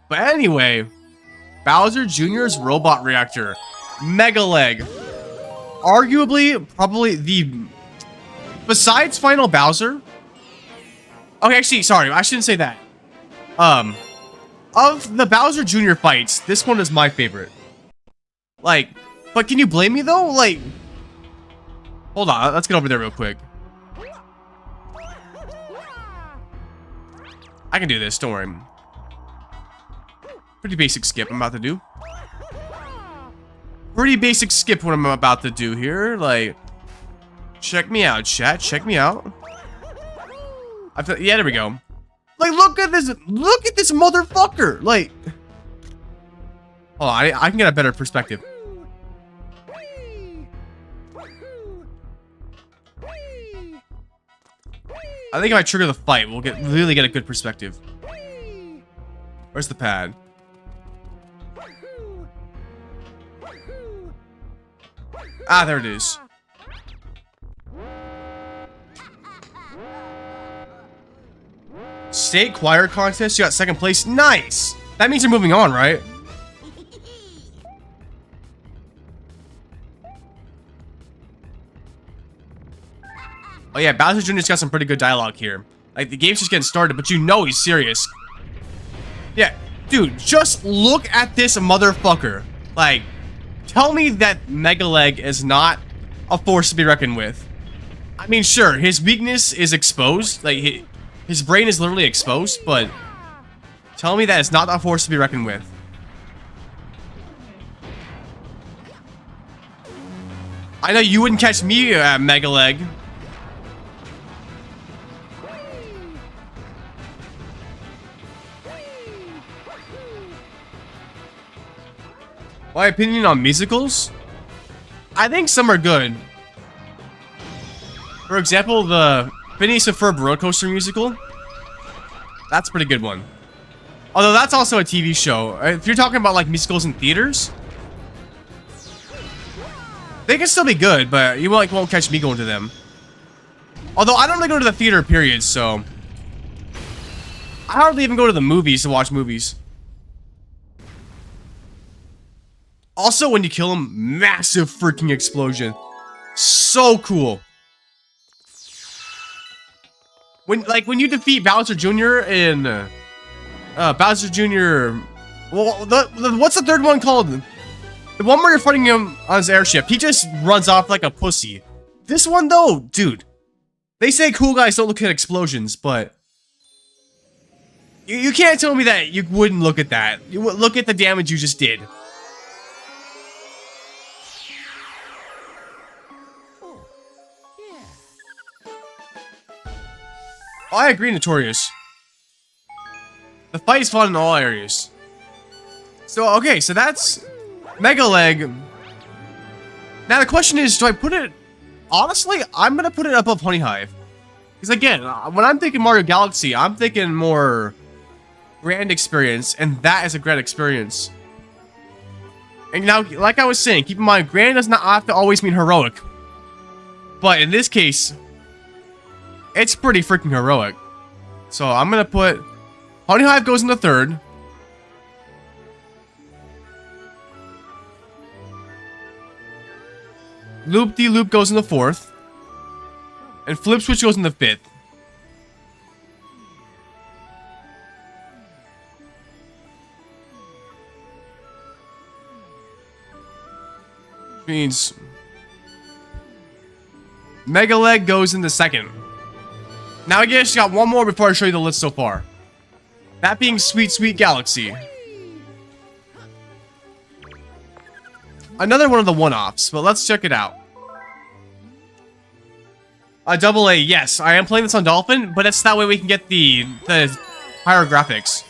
But anyway, Bowser Jr.'s Robot Reactor. Mega Leg. Arguably, probably besides Final Bowser... Okay, actually, sorry, I shouldn't say that. Of the Bowser Jr. fights, this one is my favorite. Like, but can you blame me though? Like, hold on, let's get over there real quick. I can do this, don't worry. Pretty basic skip I'm about to do. Pretty basic skip what I'm about to do here. Like, check me out, chat. Check me out. Yeah, there we go. Like, look at this motherfucker. Like, hold on, I can get a better perspective. I think if I trigger the fight, we'll really get a good perspective. Where's the pad? Ah, there it is. State choir contest, you got 2nd place. Nice! That means you're moving on, right? Oh yeah, Bowser Jr.'s got some pretty good dialogue here. Like, the game's just getting started, but you know he's serious. Yeah, dude, just look at this motherfucker. Like, tell me that Mega Leg is not a force to be reckoned with. I mean, sure, his weakness is exposed. Like, his brain is literally exposed, but tell me that it's not a force to be reckoned with. I know you wouldn't catch me at Mega Leg. My opinion on musicals? I think some are good. For example, the Phineas and Ferb roller coaster musical. That's a pretty good one. Although that's also a TV show. If you're talking about like musicals in theaters, they can still be good, but you won't catch me going to them. Although I don't really go to the theater, period, so I hardly even go to the movies to watch movies. Also, when you kill him, massive freaking explosion. So cool. When you defeat Bowser Jr. in Bowser Jr. Well, what's the third one called? The one where you're fighting him on his airship. He just runs off like a pussy. This one though, dude. They say cool guys don't look at explosions, but you can't tell me that you wouldn't look at that. You would look at the damage you just did. Oh, I agree, Notorious. The fight is fun in all areas. So, okay, so that's Mega Leg. Now the question is, do I put it... Honestly, I'm gonna put it above Honey Hive. Because again, when I'm thinking Mario Galaxy, I'm thinking more grand experience, and that is a grand experience. And now, like I was saying, keep in mind, grand does not have to always mean heroic. But in this case, it's pretty freaking heroic. So I'm gonna put Honey Hive goes in the third. Loop-de-Loop goes in the fourth. And Flip Switch goes in the fifth. Which means Mega Leg goes in the second. Now I guess got one more before I show you the list so far. That being Sweet Sweet Galaxy. Another one of the one-offs, but let's check it out. A double A, yes, I am playing this on Dolphin, but it's that way we can get the higher graphics.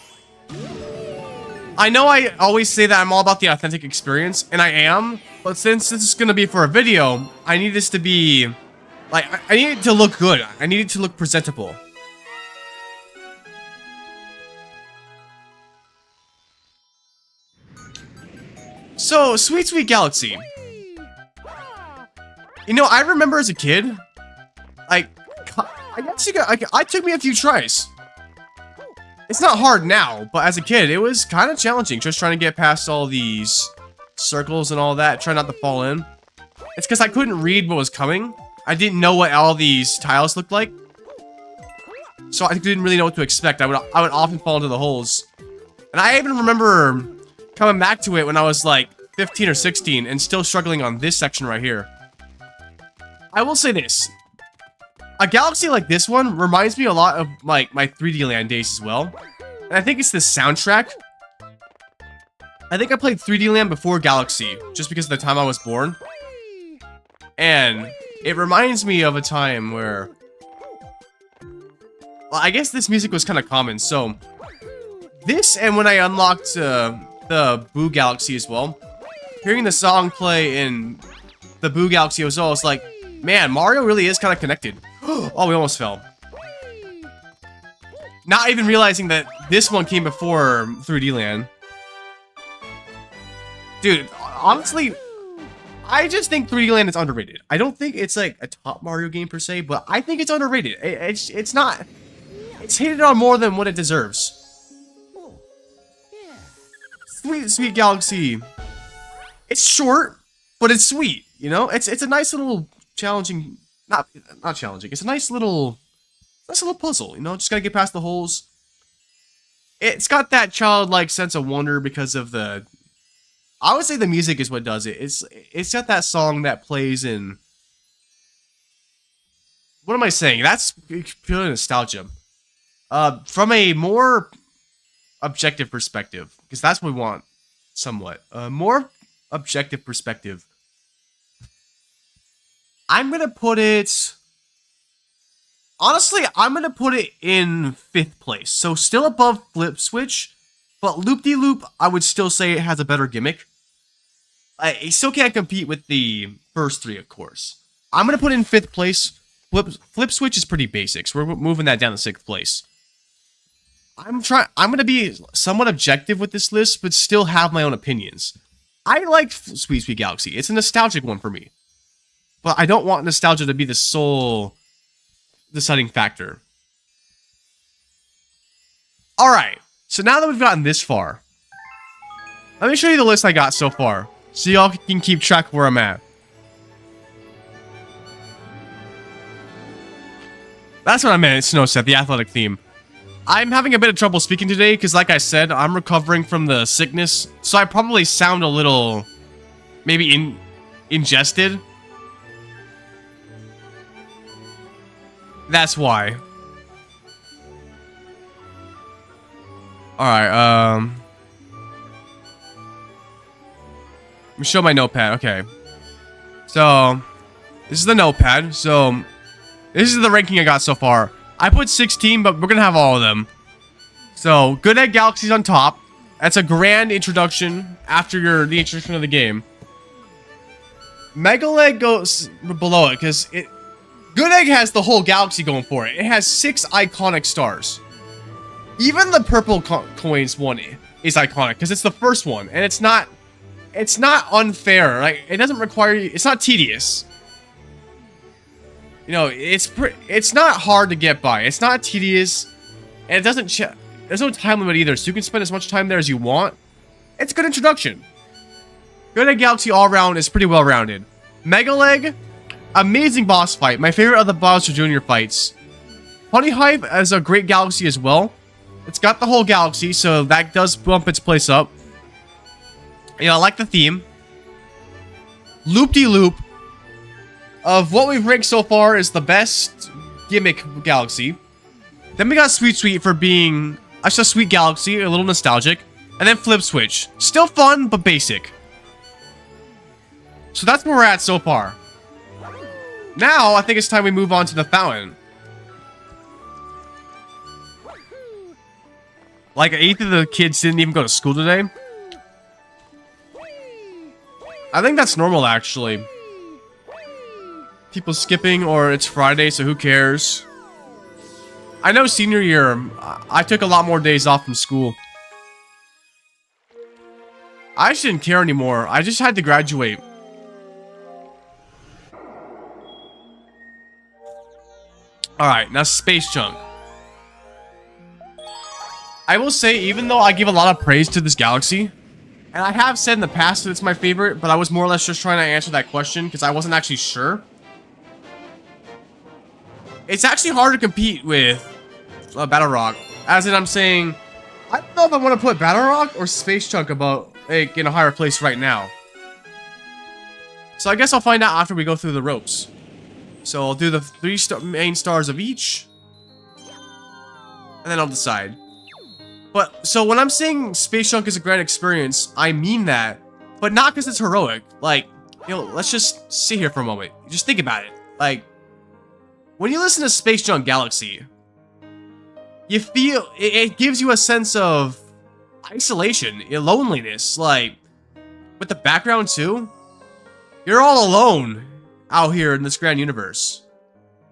I know I always say that I'm all about the authentic experience, and I am, but since this is going to be for a video, I need this to be, like, I need it to look good. I need it to look presentable. So, Sweet Sweet Galaxy. You know, I remember as a kid, like, I guess it took me a few tries. It's not hard now, but as a kid, it was kind of challenging just trying to get past all these circles and all that, trying not to fall in. It's because I couldn't read what was coming. I didn't know what all these tiles looked like. So I didn't really know what to expect. I would often fall into the holes. And I even remember coming back to it when I was like 15 or 16 and still struggling on this section right here. I will say this. A galaxy like this one reminds me a lot of like my 3D Land days as well. And I think it's the soundtrack. I think I played 3D Land before Galaxy, just because of the time I was born. And it reminds me of a time where... Well, I guess this music was kind of common, so... This, and when I unlocked the Boo Galaxy as well, hearing the song play in the Boo Galaxy as well, it's like, man, Mario really is kind of connected. Oh, we almost fell. Not even realizing that this one came before 3D Land. Dude, honestly, I just think 3D Land is underrated. I don't think it's like a top Mario game per se, but I think it's underrated. It's not... It's hated on more than what it deserves. Sweet Sweet Galaxy. It's short, but it's sweet, you know? It's a nice little challenging not challenging. It's a nice little puzzle, you know? Just gotta get past the holes. It's got that childlike sense of wonder because of the... I would say the music is what does it. It's got that song that plays in... What am I saying? That's pure nostalgia. From a more objective perspective, because that's what we want, somewhat. A more objective perspective. I'm gonna put it... Honestly, I'm gonna put it in 5th place. So still above Flip Switch, but Loop-de-Loop, I would still say it has a better gimmick. It still can't compete with the first 3, of course. I'm gonna put it in 5th place. Flip Switch is pretty basic, so we're moving that down to 6th place. I'm gonna be somewhat objective with this list, but still have my own opinions. I like Sweet Sweet Galaxy. It's a nostalgic one for me. But I don't want nostalgia to be the sole deciding factor. Alright, so now that we've gotten this far, let me show you the list I got so far, so y'all can keep track of where I'm at. That's what I meant, Snow Set, the athletic theme. I'm having a bit of trouble speaking today, because like I said, I'm recovering from the sickness, so I probably sound a little, maybe ingested. That's why. Alright, let me show my notepad, okay. So, this is the notepad, so, this is the ranking I got so far. I put 16, but we're gonna have all of them. So, Good Egg Galaxy's on top. That's a grand introduction after the introduction of the game. Mega Leg goes below it, because Good Egg has the whole galaxy going for it. It has 6 iconic stars. Even the purple coins one is iconic, because it's the first one, and it's not unfair. Like, it doesn't require you, it's not tedious. You know, it's not hard to get by. It's not tedious, and it doesn't there's no time limit either, so you can spend as much time there as you want. It's a good introduction. Good Egg Galaxy all around is pretty well rounded. Mega Leg, amazing boss fight. My favorite of the Bowser Jr. fights. Honey Hive is a great galaxy as well. It's got the whole galaxy, so that does bump its place up. You know, I like the theme. Loop-de-Loop, of what we've ranked so far, is the best gimmick galaxy. Then we got Sweet Sweet for being just a sweet galaxy, a little nostalgic. And then Flip Switch. Still fun, but basic. So that's where we're at so far. Now, I think it's time we move on to the fountain. Like, 1/8 of the kids didn't even go to school today. I think that's normal, actually. People skipping, or it's Friday, so who cares? I know senior year, I took a lot more days off from school. I just didn't care anymore. I just had to graduate. Alright, now Space Chunk. I will say, even though I give a lot of praise to this galaxy, and I have said in the past that it's my favorite, but I was more or less just trying to answer that question because I wasn't actually sure. It's actually hard to compete with Battle Rock. As in, I'm saying, I don't know if I want to put Battle Rock or Space Chunk about in a higher place right now. So I guess I'll find out after we go through the ropes. So I'll do the 3 main stars of each, and then I'll decide. But, so when I'm saying Space Chunk is a grand experience, I mean that, but not because it's heroic. Like, you know, let's just sit here for a moment. Just think about it. Like, when you listen to Space Chunk Galaxy, you feel, it gives you a sense of isolation, loneliness, like, with the background too. You're all alone out here in this grand universe.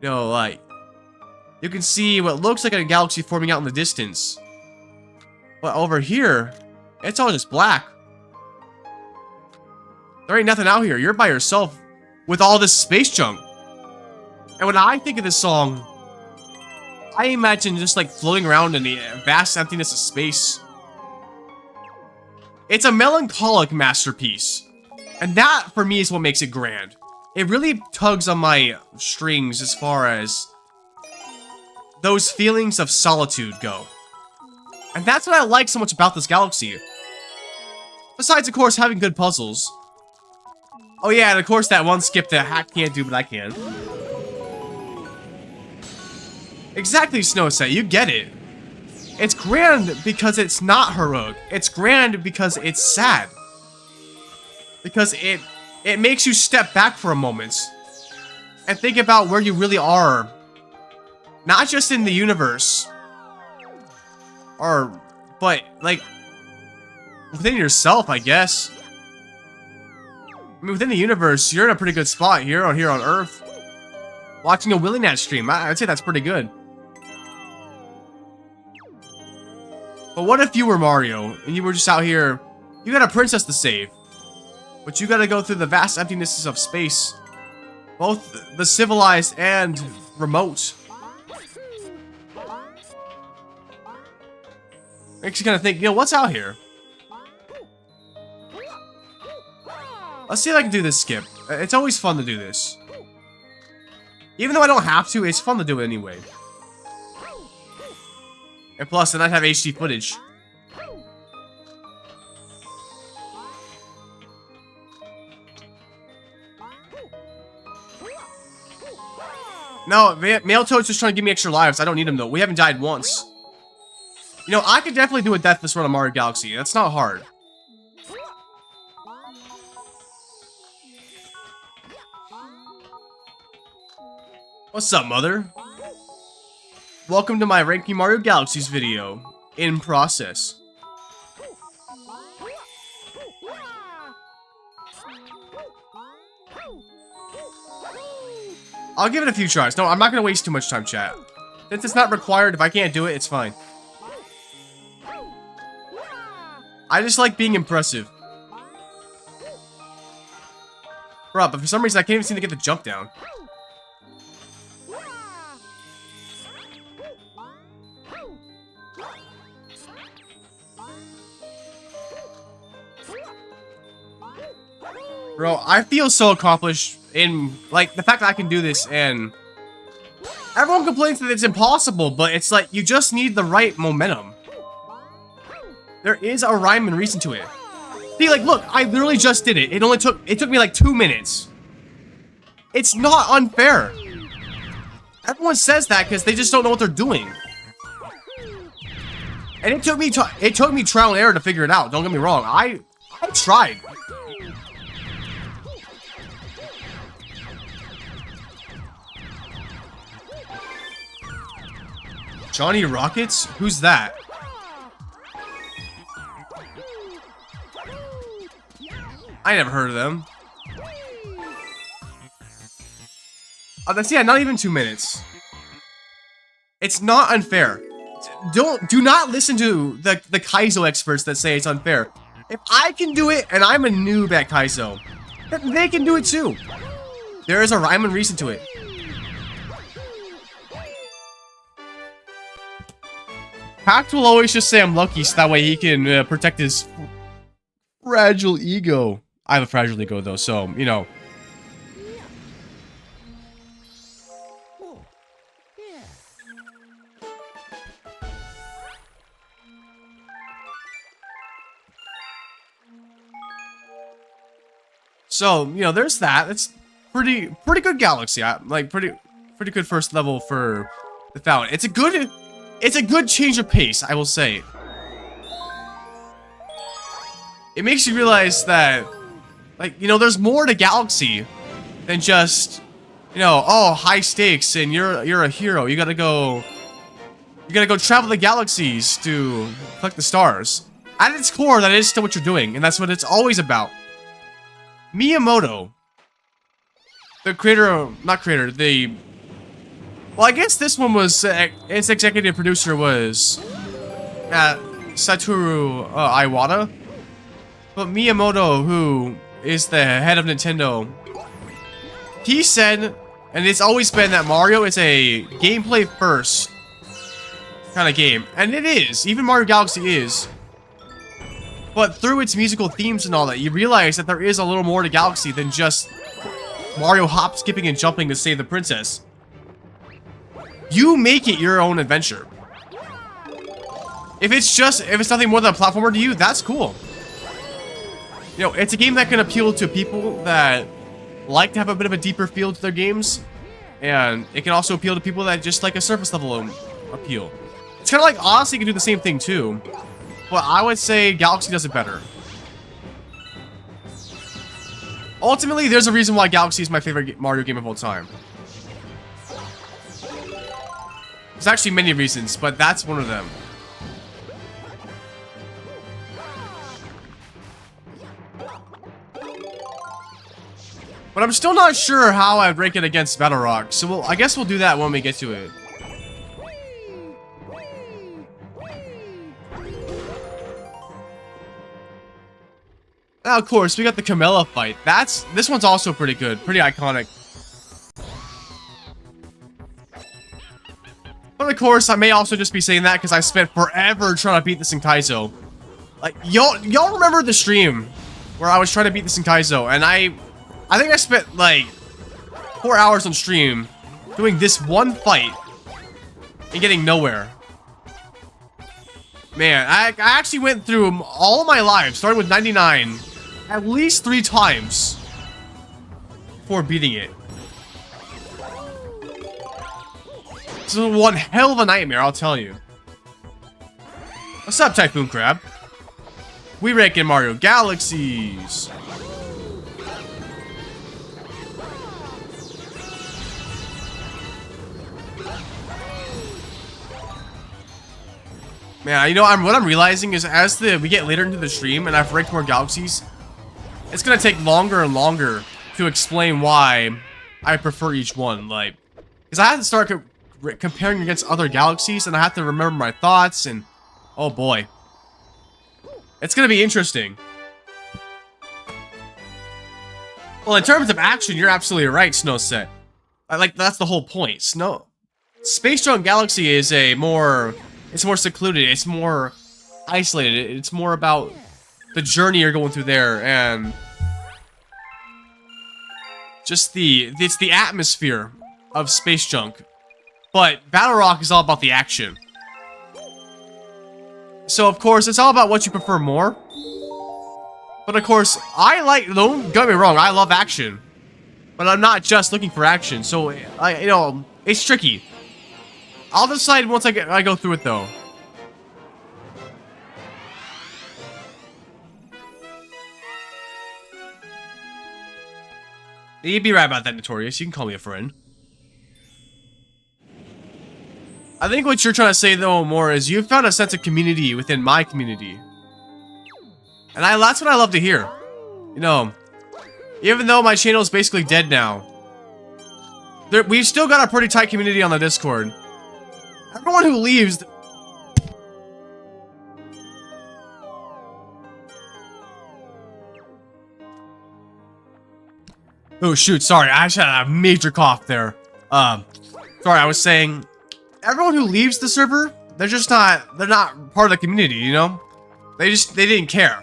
You know, like, you can see what looks like a galaxy forming out in the distance. But over here, it's all just black. There ain't nothing out here. You're by yourself with all this space junk. And when I think of this song, I imagine just like floating around in the vast emptiness of space. It's a melancholic masterpiece. And that, for me, is what makes it grand. it really tugs on my strings as far as those feelings of solitude go. And that's what I like so much about this galaxy. Besides, of course, having good puzzles. Oh yeah, and of course that one skip that Hack can't do, but I can. Exactly, Snowset, you get it. It's grand because it's not heroic. It's grand because it's sad. Because it makes you step back for a moment and think about where you really are. Not just in the universe, but like within yourself, I guess. I mean, within the universe, you're in a pretty good spot here on Earth. Watching a Willinat stream, I'd say that's pretty good. But what if you were Mario and you were just out here? You got a princess to save, but you got to go through the vast emptinesses of space, both the civilized and remote. Makes you kind of think, you know, what's out here? Let's see if I can do this skip. It's always fun to do this. Even though I don't have to, it's fun to do it anyway. And plus, then I'd have HD footage. No, Male Toad's just trying to give me extra lives. I don't need him though. We haven't died once. You know, I could definitely do a deathless run on Mario Galaxy. That's not hard. What's up, mother? Welcome to my Ranking Mario Galaxies video. In process. I'll give it a few tries. No, I'm not going to waste too much time, chat. Since it's not required, if I can't do it, it's fine. I just like being impressive. Bro, but for some reason I can't even seem to get the jump down. Bro, I feel so accomplished in, like, the fact that I can do this, and everyone complains that it's impossible, but it's like, you just need the right momentum. There is a rhyme and reason to it. See, like, look, I literally just did it. It took me like 2 minutes. It's not unfair. Everyone says that because they just don't know what they're doing. And it took me trial and error to figure it out. Don't get me wrong. I tried. Johnny Rockets? Who's that? I never heard of them. Oh, that's, yeah, not even 2 minutes. It's not unfair. Do not listen to the Kaizo experts that say it's unfair. If I can do it and I'm a noob at Kaizo, then they can do it too. There is a rhyme and reason to it. Pact will always just say I'm lucky so that way he can protect his fragile ego. I have a fragile ego though, so, you know. So, you know, there's that. It's pretty good galaxy. Like pretty good first level for the Fountain. It's a good change of pace, I will say. It makes you realize that, like, you know, there's more to Galaxy than just, you know, oh, high stakes and you're a hero. You gotta go travel the galaxies to collect the stars. At its core, that is still what you're doing, and that's what it's always about. Miyamoto, the creator, not creator, well, I guess this one was, its executive producer was Satoru Iwata. But Miyamoto, who is the head of Nintendo, he said, and it's always been that Mario is a gameplay first kind of game. And it is. Even Mario Galaxy is. But through its musical themes and all that, you realize that there is a little more to Galaxy than just Mario hop, skipping, and jumping to save the princess. You make it your own adventure. If it's nothing more than a platformer to you, that's cool. You know, it's a game that can appeal to people that like to have a bit of a deeper feel to their games. And it can also appeal to people that just like a surface level appeal. It's kind of like Odyssey can do the same thing too. But I would say Galaxy does it better. Ultimately, there's a reason why Galaxy is my favorite Mario game of all time. There's actually many reasons, but that's one of them. But I'm still not sure how I'd rank it against Battle Rock, so I guess we'll do that when we get to it. Now, of course, we got the Camilla fight. This one's also pretty good, pretty iconic. But of course, I may also just be saying that because I spent forever trying to beat this in Kaizo. Like, y'all remember the stream where I was trying to beat this in Kaizo, and I think I spent like 4 hours on stream doing this one fight and getting nowhere. Man, I actually went through all of my lives, starting with 99, at least 3 times before beating it. This is one hell of a nightmare, I'll tell you. What's up, Typhoon Crab? We rank in Mario Galaxies. Man, you know, what I'm realizing is as we get later into the stream and I've ranked more Galaxies, it's gonna take longer and longer to explain why I prefer each one. Like, because I have to start comparing against other Galaxies, and I have to remember my thoughts, and oh boy, it's gonna be interesting. Well, in terms of action, you're absolutely right, Snowset. That's the whole point. Space Junk Galaxy is it's more secluded, it's more isolated, it's more about the journey you're going through there, and just it's the atmosphere of Space Junk. But Battle Rock is all about the action. So of course, it's all about what you prefer more. But of course, don't get me wrong, I love action. But I'm not just looking for action, so you know, it's tricky. I'll decide once I go through it though. You'd be right about that, Notorious. You can call me a friend. I think what you're trying to say though more is you've found a sense of community within my community. And that's what I love to hear. You know, even though my channel is basically dead now, we've still got a pretty tight community on the Discord. Everyone who leaves... Oh shoot, sorry, I actually had a major cough there. Sorry, I was saying, everyone who leaves the server, they're not part of the community, you know? They didn't care.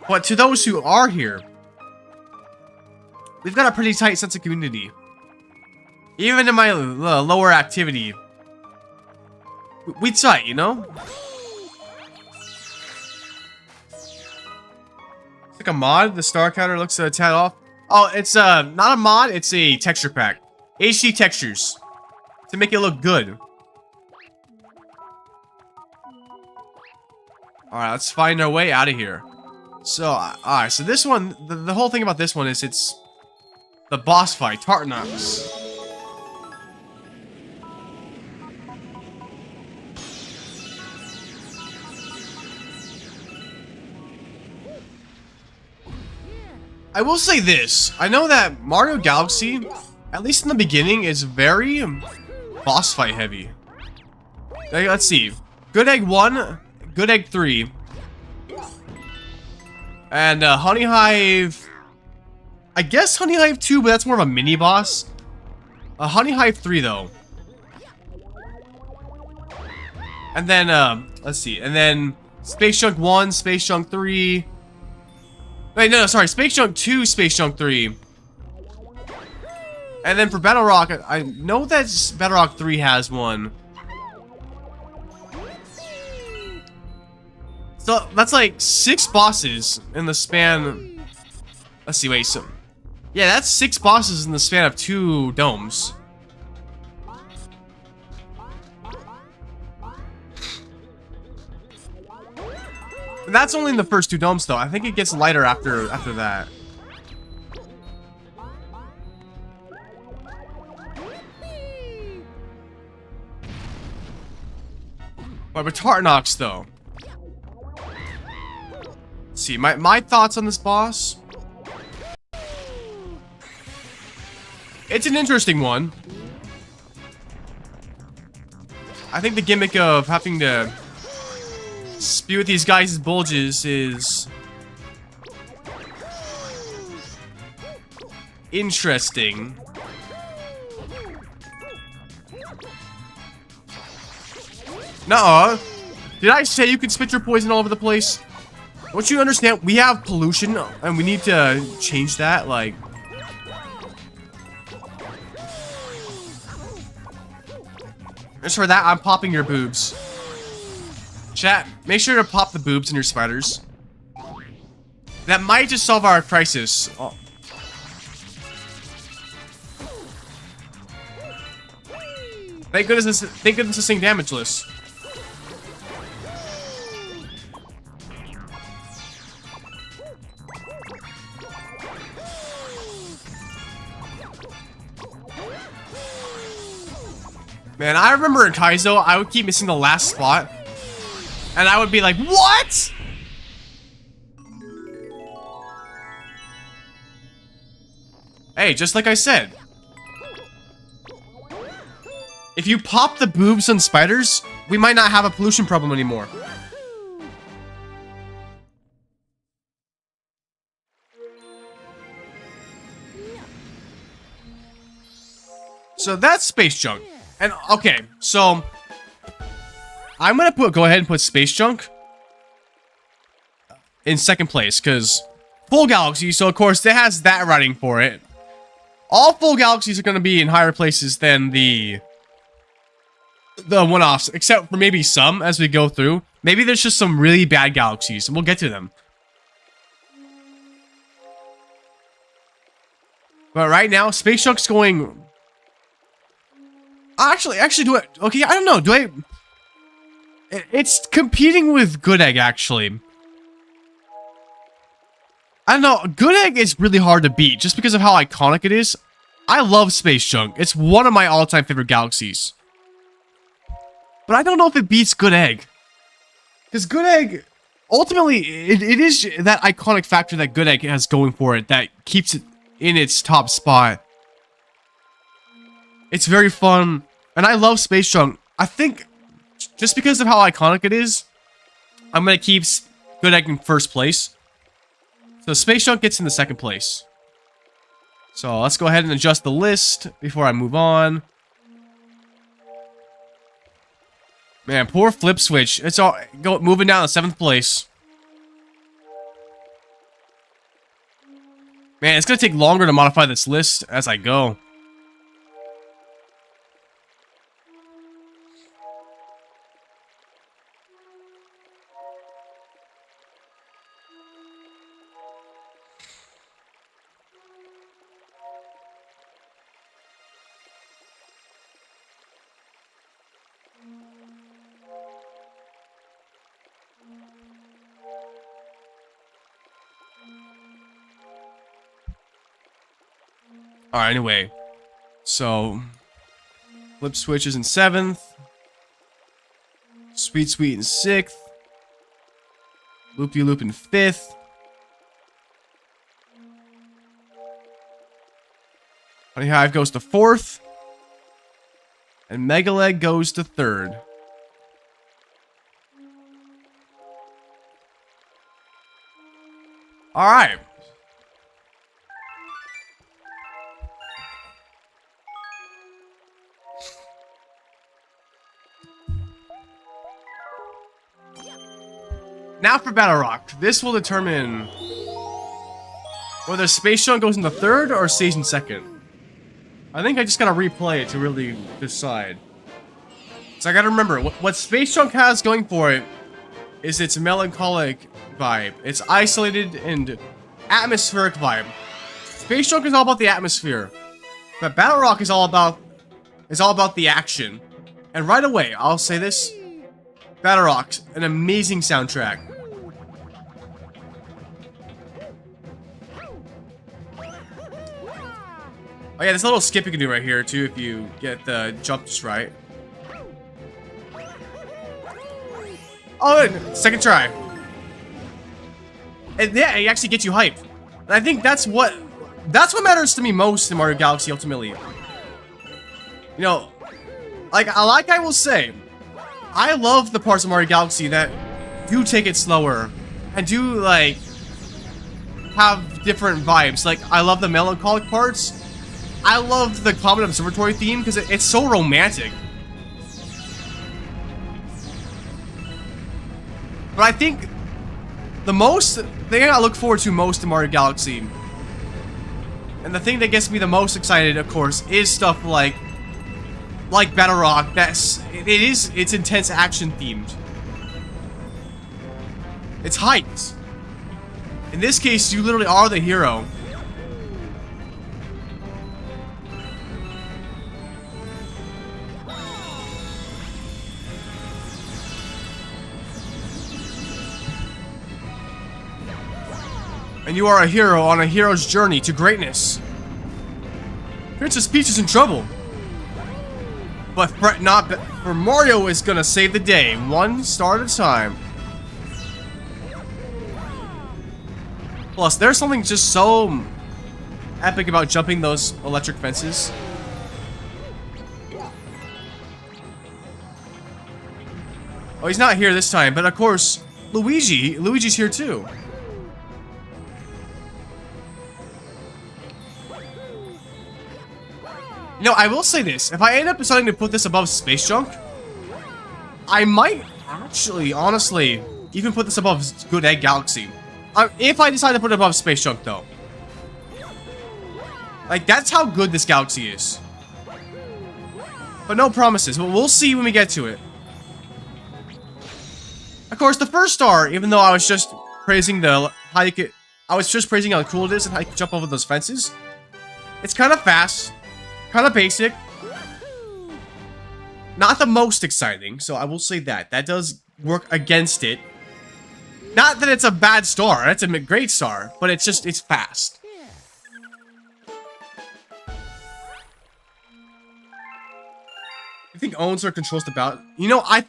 But to those who are here, we've got a pretty tight sense of community. Even in my lower activity, we tight, you know? It's like a mod, the star counter looks a tad off. Oh, it's not a mod, it's a texture pack. HD textures. To make it look good. Alright, let's find our way out of here. So, alright, so this one, the whole thing about this one is it's the boss fight, Tartanox. I will say this, I know that Mario Galaxy, at least in the beginning, is very boss fight heavy. Let's see. Good Egg 1, Good Egg 3. And Honey Hive... I guess Honey Hive 2, but that's more of a mini boss. Honey Hive 3 though. And then, let's see. And then Space Junk 1, Space Junk 3... Wait, no, sorry. Space Junk 2, Space Junk 3. And then for Battle Rock, I know that Battle Rock 3 has one. So that's like 6 bosses in the span. Let's see, wait, so yeah, that's 6 bosses in the span of 2 domes. And that's only in the first 2 domes, though. I think it gets lighter after that. But with Tartanox, though. Let's see, my thoughts on this boss. It's an interesting one. I think the gimmick of having to spew at these guys' bulges is interesting. Nuh-uh. Did I say you could spit your poison all over the place? Don't you understand? We have pollution, and we need to change that, like... Just for that, I'm popping your boobs. Chat, make sure to pop the boobs in your spiders. That might just solve our crisis. Oh. Thank goodness this thing damageless. Man, I remember in Kaizo, I would keep missing the last spot. And I would be like, what? Hey, just like I said. If you pop the boobs on spiders, we might not have a pollution problem anymore. So that's space junk. And okay, so I'm gonna go ahead and put space junk in second place, because full galaxy, so of course it has that writing for it. All full galaxies are gonna be in higher places than the one-offs, except for maybe some as we go through. Maybe there's just some really bad galaxies, and we'll get to them. But right now, space junk's going. Actually, do it. Okay, I don't know. Do I? It's competing with Good Egg, actually. I don't know. Good Egg is really hard to beat just because of how iconic it is. I love Space Junk. It's one of my all-time favorite galaxies. But I don't know if it beats Good Egg. Because Good Egg, ultimately, it is that iconic factor that Good Egg has going for it that keeps it in its top spot. It's very fun. And I love Space Junk. I think, just because of how iconic it is, I'm going to keep Good Egg in first place. So Space Junk gets in the second place. So let's go ahead and adjust the list before I move on. Man, poor Flip Switch. It's all moving down to 7th place. Man, it's going to take longer to modify this list as I go. Alright, anyway. So, Flip Switch is in 7th. Sweet Sweet in 6th. Loopy Loop in 5th. Honey Hive goes to 4th. And Mega Leg goes to 3rd. Alright. Now for Battle Rock. This will determine whether Space Junk goes in the 3rd or stays in 2nd. I think I just gotta replay it to really decide. So I gotta remember, what Space Junk has going for it is its melancholic vibe. It's isolated and atmospheric vibe. Space Junk is all about the atmosphere. But Battle Rock is all about the action. And right away, I'll say this. Battle Rock's an amazing soundtrack. Oh yeah, there's a little skip you can do right here too if you get the jump just right. Oh, and second try. And yeah, it actually gets you hyped. And I think that's what matters to me most in Mario Galaxy ultimately. You know, like I will say, I love the parts of Mario Galaxy that do take it slower and do like have different vibes. Like I love the melancholic parts. I love the Comet Observatory theme because it's so romantic. But I think the thing I look forward to most in Mario Galaxy, and the thing that gets me the most excited, of course, is stuff like Battle Rock. It's intense action themed. It's hyped. In this case, you literally are the hero. And you are a hero on a hero's journey to greatness. Princess Peach is in trouble. But fret not, for Mario is gonna save the day, one star at a time. Plus, there's something just so epic about jumping those electric fences. Oh, he's not here this time, but of course, Luigi's here too. You know, I will say this. If I end up deciding to put this above Space Junk, I might actually, honestly, even put this above Good Egg Galaxy. If I decide to put it above Space Junk, though. Like, that's how good this galaxy is. But no promises. But we'll see when we get to it. Of course, the first star, even though I was just praising how cool it is and how you can jump over those fences. It's kind of fast. Kind of basic. Not the most exciting, so I will say that. That does work against it. Not that it's a bad star. That's a great star. But it's fast. You think owns or controls the Bowser? You know, I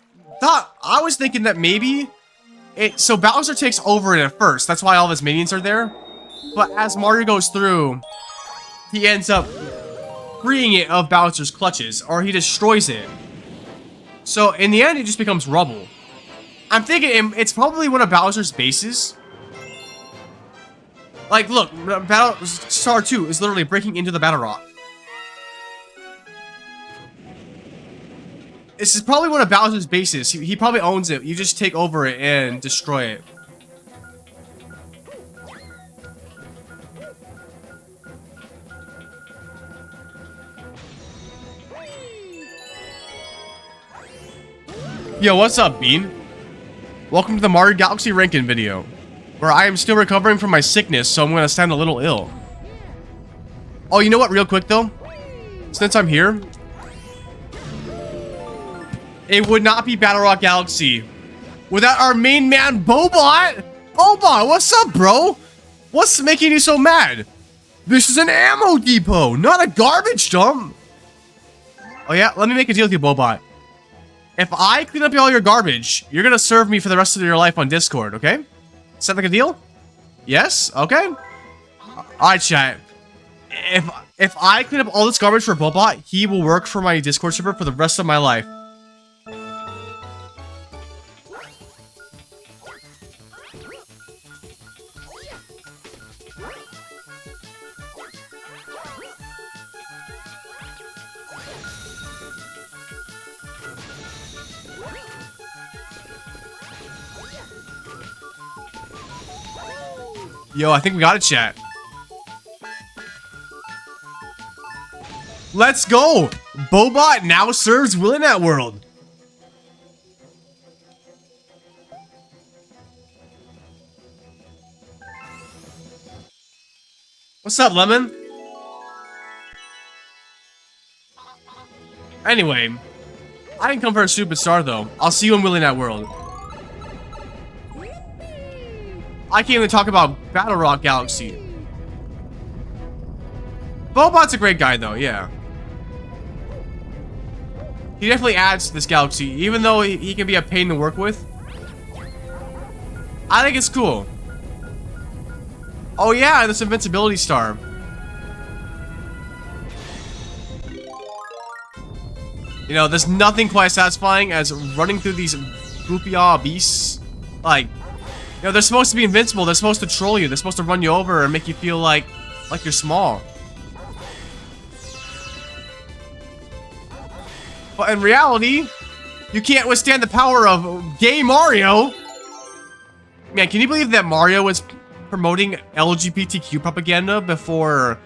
was thinking that maybe so Bowser takes over it at first. That's why all of his minions are there. But as Mario goes through, he ends up freeing it of Bowser's clutches, or he destroys it. So in the end, it just becomes rubble. I'm thinking it's probably one of Bowser's bases. Like, look, Star 2 is literally breaking into the Battle Rock. This is probably one of Bowser's bases. He probably owns it. You just take over it and destroy it. Yo, what's up, Bean? Welcome to the Mario Galaxy ranking video, where I am still recovering from my sickness, so I'm gonna sound a little ill. Oh, you know what, real quick though? Since I'm here, it would not be Battle Rock Galaxy without our main man, Bobot! Bobot, what's up, bro? What's making you so mad? This is an ammo depot, not a garbage dump! Oh yeah, let me make a deal with you, Bobot. If I clean up all your garbage, you're gonna serve me for the rest of your life on Discord, okay? Is that like a deal? Yes? Okay? Alright, chat. If I clean up all this garbage for Bobot, he will work for my Discord server for the rest of my life. Yo, I think we got it, chat. Let's go! Bobot now serves Willinat World. What's up, Lemon? Anyway, I didn't come for a superstar though. I'll see you in Willinat World. I can't even talk about Battle Rock Galaxy. Bobot's a great guy though, yeah. He definitely adds to this galaxy, even though he can be a pain to work with. I think it's cool. Oh yeah, this invincibility star. You know, there's nothing quite satisfying as running through these goopy beasts. Like, you know, they're supposed to be invincible. They're supposed to troll you. They're supposed to run you over and make you feel like you're small. But in reality, you can't withstand the power of gay Mario. Man, can you believe that Mario was promoting LGBTQ propaganda before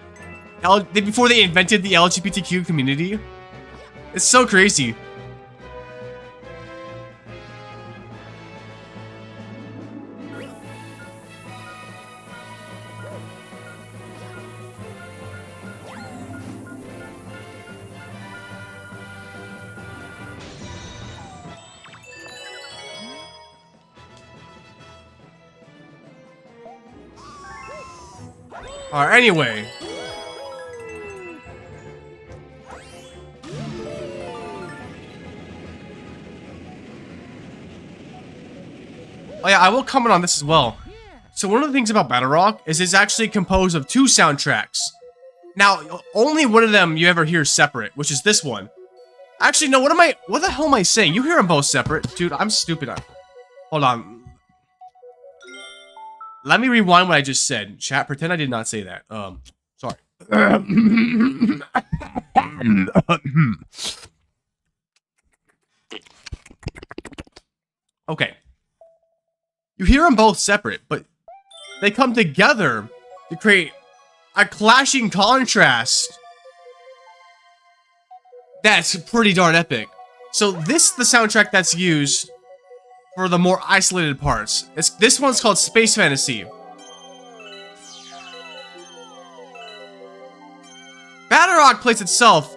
they invented the LGBTQ community? It's so crazy. Alright, anyway. Oh yeah, I will comment on this as well. So one of the things about Battle Rock is it's actually composed of 2 soundtracks. Now, only one of them you ever hear separate, which is this one. Actually, no, what the hell am I saying? You hear them both separate. Dude, I'm stupid. Hold on. Let me rewind what I just said. Chat, pretend I did not say that. Sorry. Okay. You hear them both separate, but they come together to create a clashing contrast that's pretty darn epic. So this is the soundtrack that's used for the more isolated parts. This one's called Space Fantasy. Battle Rock plays itself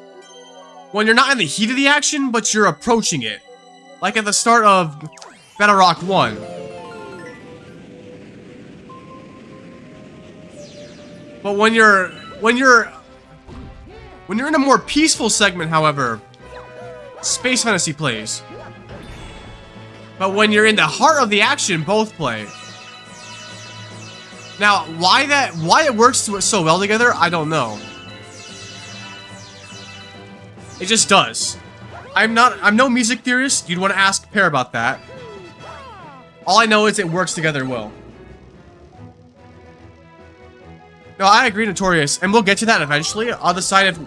when you're not in the heat of the action, but you're approaching it. Like at the start of Battle Rock 1. But when you're in a more peaceful segment, however, Space Fantasy plays. But when you're in the heart of the action, both play. Now, why it works so well together, I don't know. It just does. I'm no music theorist. You'd want to ask Pear about that. All I know is it works together well. No, I agree, Notorious, and we'll get to that eventually. I'll decide if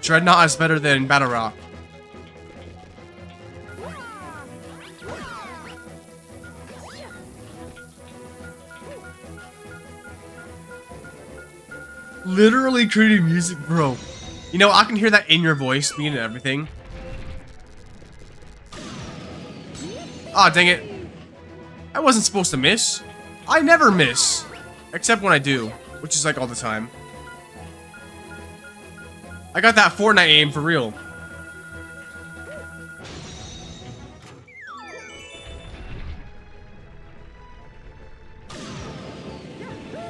Dreadnought is better than Battle Rock. Literally creating music, bro. You know, I can hear that in your voice, being and everything. Ah, dang it. I wasn't supposed to miss. I never miss. Except when I do, which is like all the time. I got that Fortnite aim for real.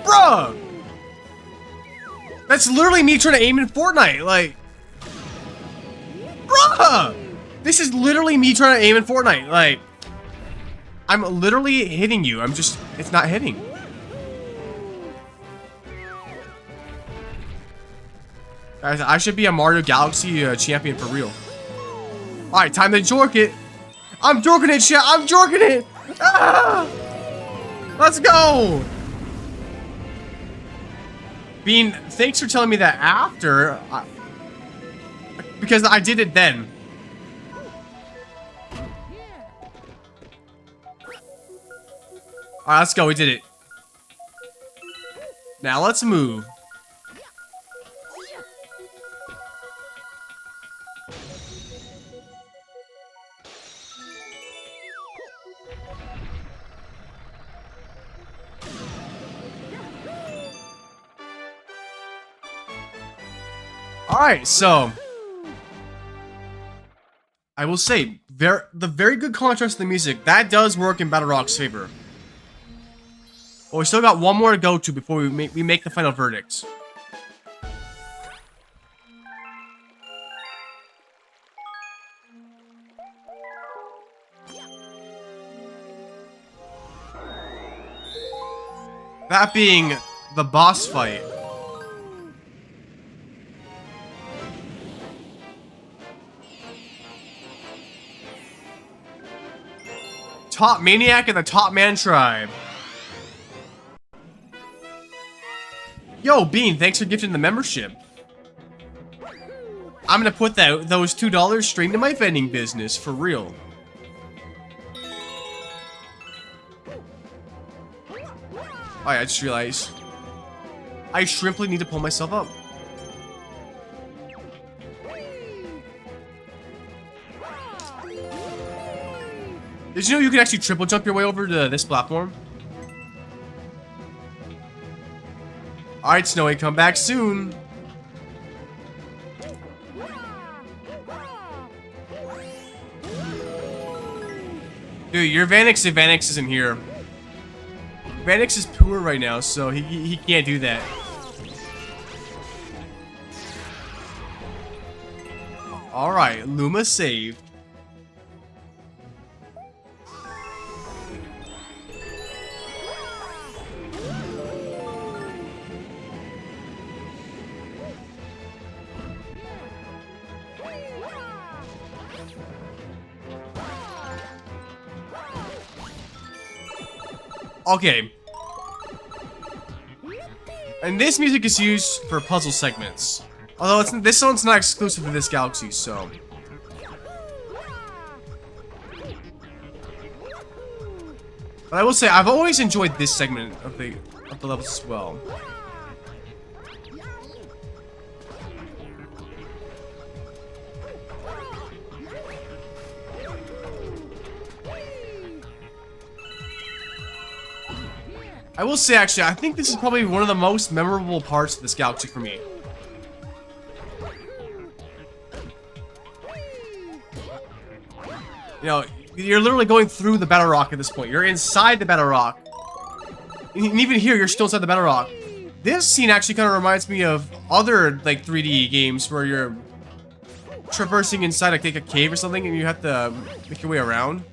Bruh! That's literally me trying to aim in Fortnite, like... Bruh! This is literally me trying to aim in Fortnite, like... I'm literally hitting you, it's not hitting. Guys, I should be a Mario Galaxy champion for real. Alright, time to jork it. I'm jorking it, chat, I'm jorking it! Ah! Let's go! Bean, thanks for telling me that after. Because I did it then. Alright, let's go. We did it. Now let's move. Alright, so I will say, the very good contrast in the music, that does work in Battle Rock's favor. But we still got one more to go to before we make the final verdict. That being the boss fight. Top Maniac and the Top Man Tribe. Yo, Bean, thanks for gifting the membership. I'm gonna put those $2 straight into my vending business, for real. Alright, I just realized I shrimply need to pull myself up. Did you know you can actually triple jump your way over to this platform? Alright, Snowy, come back soon. Dude, your Vanix isn't here. Vanix is poor right now, so he can't do that. Alright, Luma saved. Okay. And this music is used for puzzle segments. Although this one's not exclusive to this galaxy, so. But I will say, I've always enjoyed this segment of the levels as well. I will say, actually, I think this is probably one of the most memorable parts of this galaxy for me. You know, you're literally going through the Battle Rock at this point. You're inside the Battle Rock. And even here, you're still inside the Battle Rock. This scene actually kind of reminds me of other, like, 3D games where you're traversing inside, like, a cave or something, and you have to make your way around.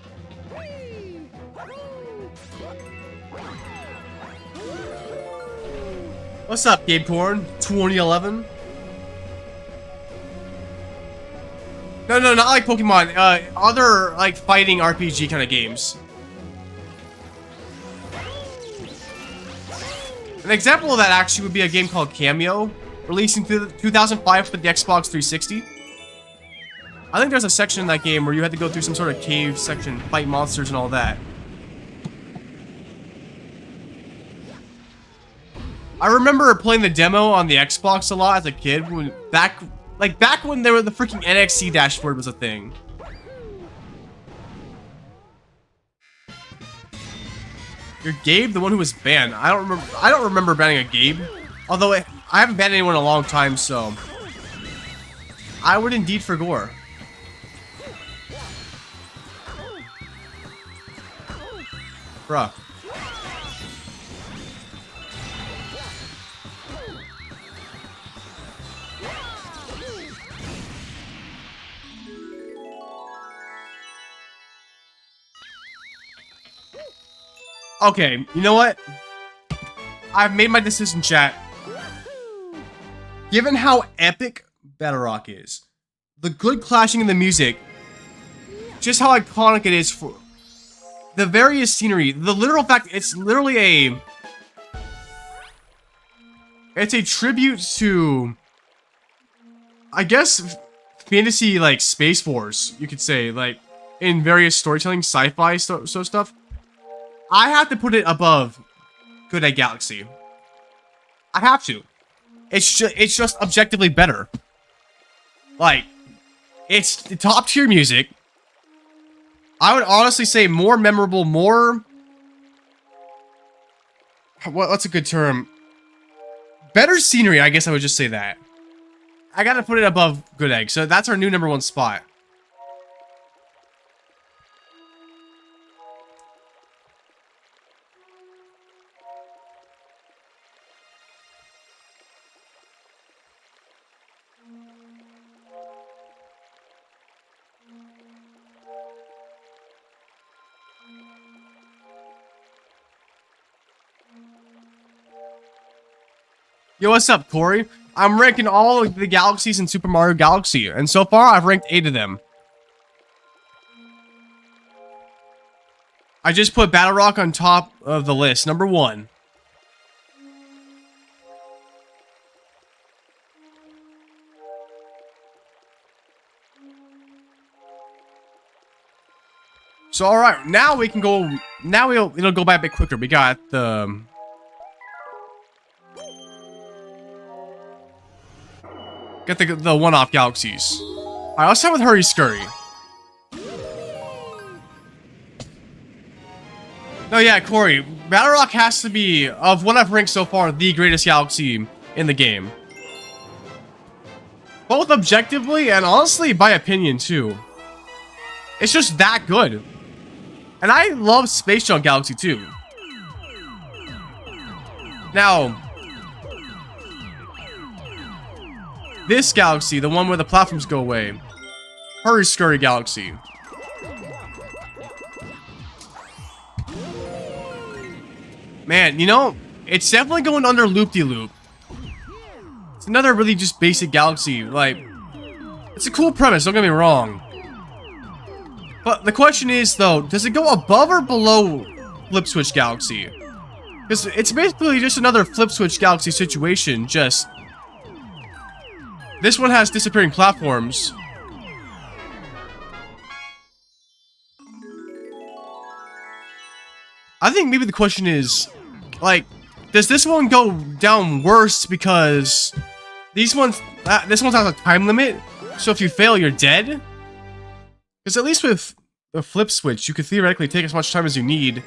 What's up, Gabe Corn? 2011? No, not like Pokemon. Other, like, fighting RPG kind of games. An example of that actually would be a game called Cameo, released in 2005 for the Xbox 360. I think there's a section in that game where you had to go through some sort of cave section, fight monsters and all that. I remember playing the demo on the Xbox a lot as a kid, back when there the freaking NXT dashboard was a thing. You're Gabe, the one who was banned. I don't remember banning a Gabe. Although I haven't banned anyone in a long time, so I would indeed for gore. Bruh. Okay, you know what? I've made my decision, chat. Given how epic Battle Rock is, the good clashing in the music, just how iconic it is for the various scenery, the literal fact it's literally it's a tribute to, I guess, fantasy, like Space Wars, you could say, like in various storytelling, sci-fi stuff. I have to put it above Good Day Galaxy. I have to. It's just objectively better. Like, it's top tier music. I would honestly say more memorable, more... What's a good term? Better scenery, I guess I would just say that. I gotta put it above Good Egg. So that's our new #1 spot. Yo, what's up, Corey? I'm ranking all of the galaxies in Super Mario Galaxy, and so far I've ranked 8 of them. I just put Battle Rock on top of the list, #1. So, alright, now we can go, now it'll go by a bit quicker. We got the... Get the one-off galaxies. Alright, let's start with Hurry Scurry. No, yeah, Corey. Battle Rock has to be, of what I've ranked so far, the greatest galaxy in the game. Both objectively and honestly by opinion, too. It's just that good. And I love Space Junk Galaxy, too. Now... this galaxy, the one where the platforms go away. Hurry Scurry Galaxy. Man, you know, it's definitely going under Loop-de-Loop. It's another really just basic galaxy. Like, it's a cool premise, don't get me wrong. But the question is, though, does it go above or below Flip Switch Galaxy? Because it's basically just another Flip Switch Galaxy situation, just... this one has disappearing platforms. I think maybe the question is, like, does this one go down worse because this one has a time limit? So if you fail, you're dead? Because at least with the Flip Switch, you could theoretically take as much time as you need.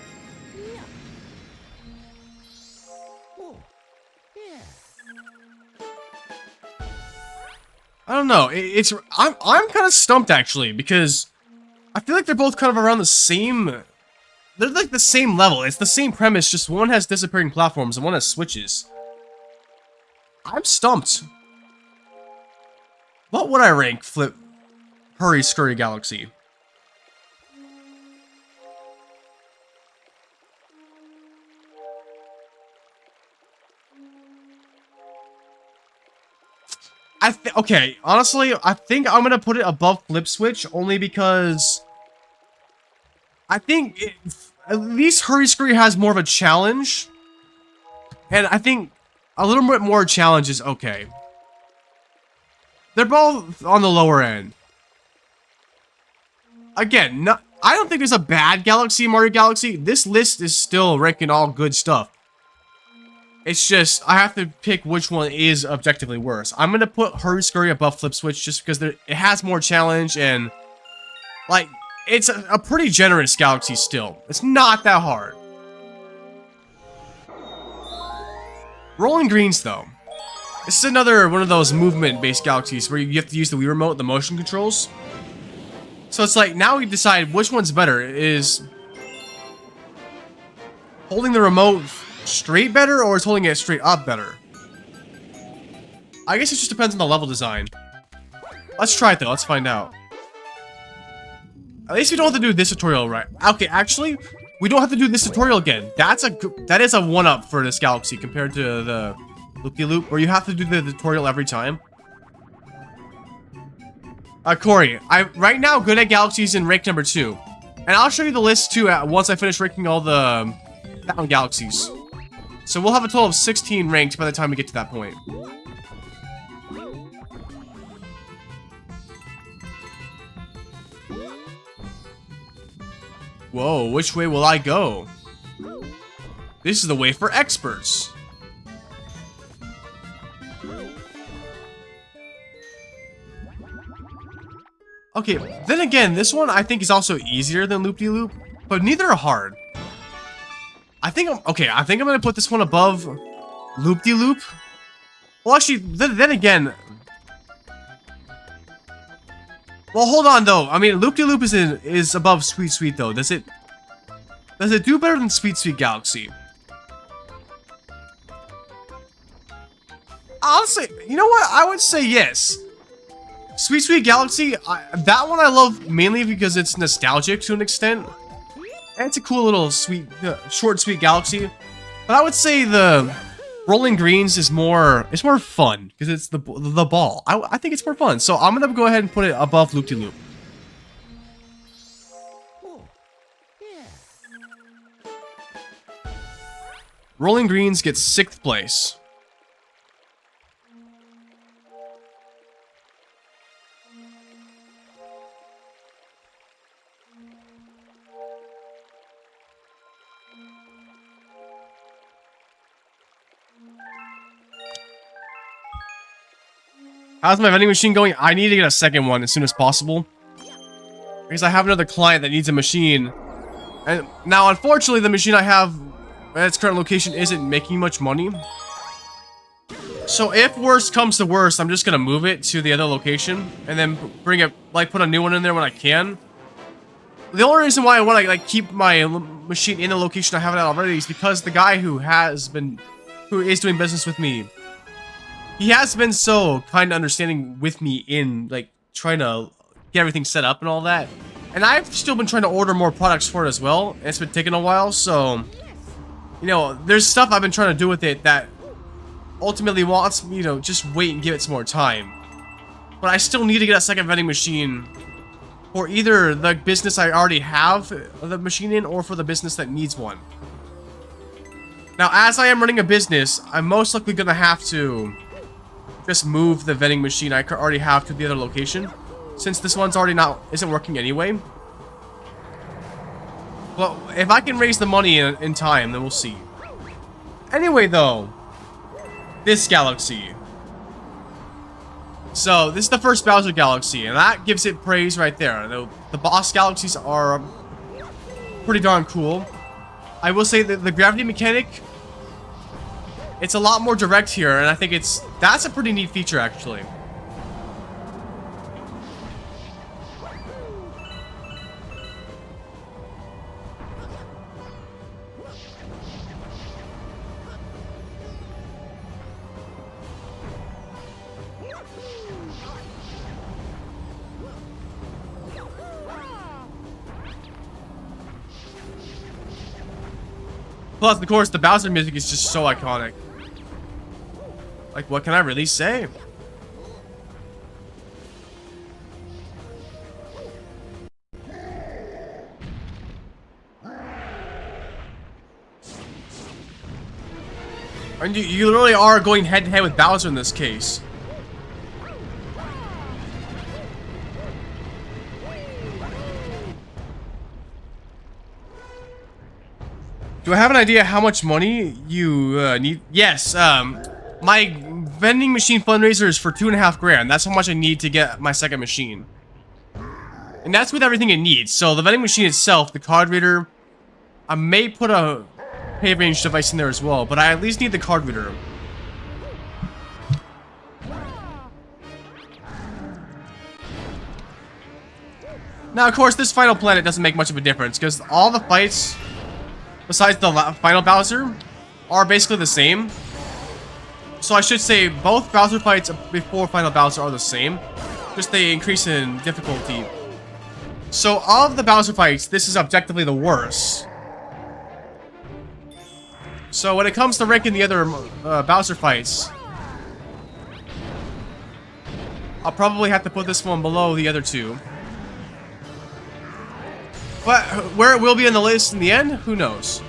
I don't know. I'm kind of stumped actually because I feel like they're both kind of around the same. They're like the same level. It's the same premise. Just one has disappearing platforms and one has switches. I'm stumped. What would I rank Hurry Scurry Galaxy? Okay, honestly, I think I'm gonna put it above Flip Switch only because I think at least Hurry Scurry has more of a challenge, and I think a little bit more challenge is okay. They're both on the lower end. Again, I don't think there's a bad galaxy in Mario Galaxy. This list is still ranking all good stuff. It's just, I have to pick which one is objectively worse. I'm going to put Hurry Scurry above Flip Switch just because it has more challenge and, like, it's a pretty generous galaxy still. It's not that hard. Rolling Greens, though. This is another one of those movement-based galaxies where you have to use the Wii Remote, the motion controls. So it's like, now we decide which one's better. Is holding the remote straight better, or is holding it straight up better? I guess it just depends on the level design. Let's try it though, let's find out. At least we don't have to do this tutorial, right? Okay, actually, we don't have to do this tutorial again. That is a one-up for this galaxy compared to the Loop-de-Loop, where you have to do the tutorial every time. Corey, right now Good Egg Galaxy's in rank #2. And I'll show you the list too once I finish ranking all the down galaxies. So we'll have a total of 16 ranked by the time we get to that point. Whoa, which way will I go? This is the way for experts. Okay, then again, this one I think is also easier than Loop-de-Loop, but neither are hard. I think I'm gonna put this one above Loop-de-Loop. Well, actually, then again, Well, hold on though. I mean, Loop-de-Loop is above Sweet Sweet though. Does it do better than Sweet Sweet Galaxy? I'll say, you know what? I would say yes. Sweet Sweet Galaxy, that one I love mainly because it's nostalgic to an extent. And it's a cool little sweet, short sweet galaxy. But I would say the Rolling Greens is it's more fun because it's the ball. I think it's more fun. So I'm gonna go ahead and put it above Loop-de-Loop. Rolling Greens gets 6th place. How's my vending machine going? I need to get a second one as soon as possible. Because I have another client that needs a machine. And now, unfortunately, the machine I have at its current location isn't making much money. So if worst comes to worst, I'm just going to move it to the other location. And then bring it, like, put a new one in there when I can. The only reason why I want to, like, keep my machine in the location I have it at already is because the guy who is doing business with me, he has been so kind of understanding with me in, like, trying to get everything set up and all that. And I've still been trying to order more products for it as well. And it's been taking a while, so... You know, there's stuff I've been trying to do with it that ultimately wants me to just wait and give it some more time. But I still need to get a second vending machine for either the business I already have the machine in or for the business that needs one. Now, as I am running a business, I'm most likely going to have to just move the vending machine I already have to the other location, since this one's already isn't working anyway. Well, if I can raise the money in time, then we'll see. Anyway, though, this galaxy. So, this is the first Bowser Galaxy, and that gives it praise right there. The boss galaxies are pretty darn cool. I will say that the gravity mechanic, it's a lot more direct here, and I think that's a pretty neat feature, actually. Plus, of course, the Bowser music is just so iconic. Like, what can I really say? And you literally are going head-to-head with Bowser in this case. Do I have an idea how much money you need? Yes, my vending machine fundraiser is for $2.5 grand. That's how much I need to get my second machine. And that's with everything it needs. So the vending machine itself, the card reader, I may put a pay range device in there as well, but I at least need the card reader. Now, of course, this final planet doesn't make much of a difference, because all the fights, besides the final Bowser, are basically the same. So I should say both Bowser fights before Final Bowser are the same, just they increase in difficulty. So of the Bowser fights, this is objectively the worst. So when it comes to ranking the other Bowser fights, I'll probably have to put this one below the other two. But where it will be in the list in the end, who knows?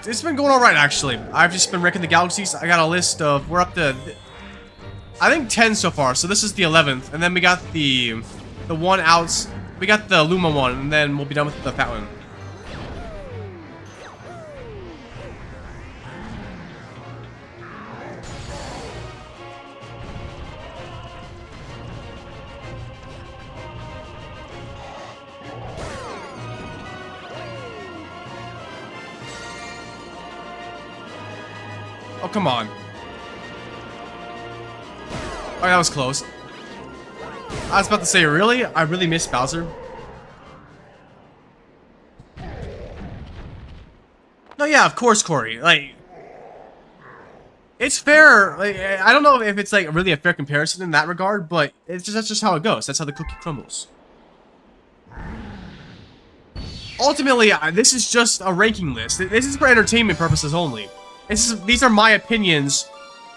It's been going alright, actually. I've just been wrecking the galaxies. I got a list of, we're up to, I think 10 so far, so this is the 11th. And then we got the one out, we got the Luma one, and then we'll be done with the fat one. Oh, come on. Oh, that was close. I was about to say, really? I really miss Bowser. No, yeah, of course, Corey. Like, it's fair. Like, I don't know if it's like really a fair comparison in that regard, but that's just how it goes. That's how the cookie crumbles. Ultimately, this is just a ranking list. This is for entertainment purposes only. These are my opinions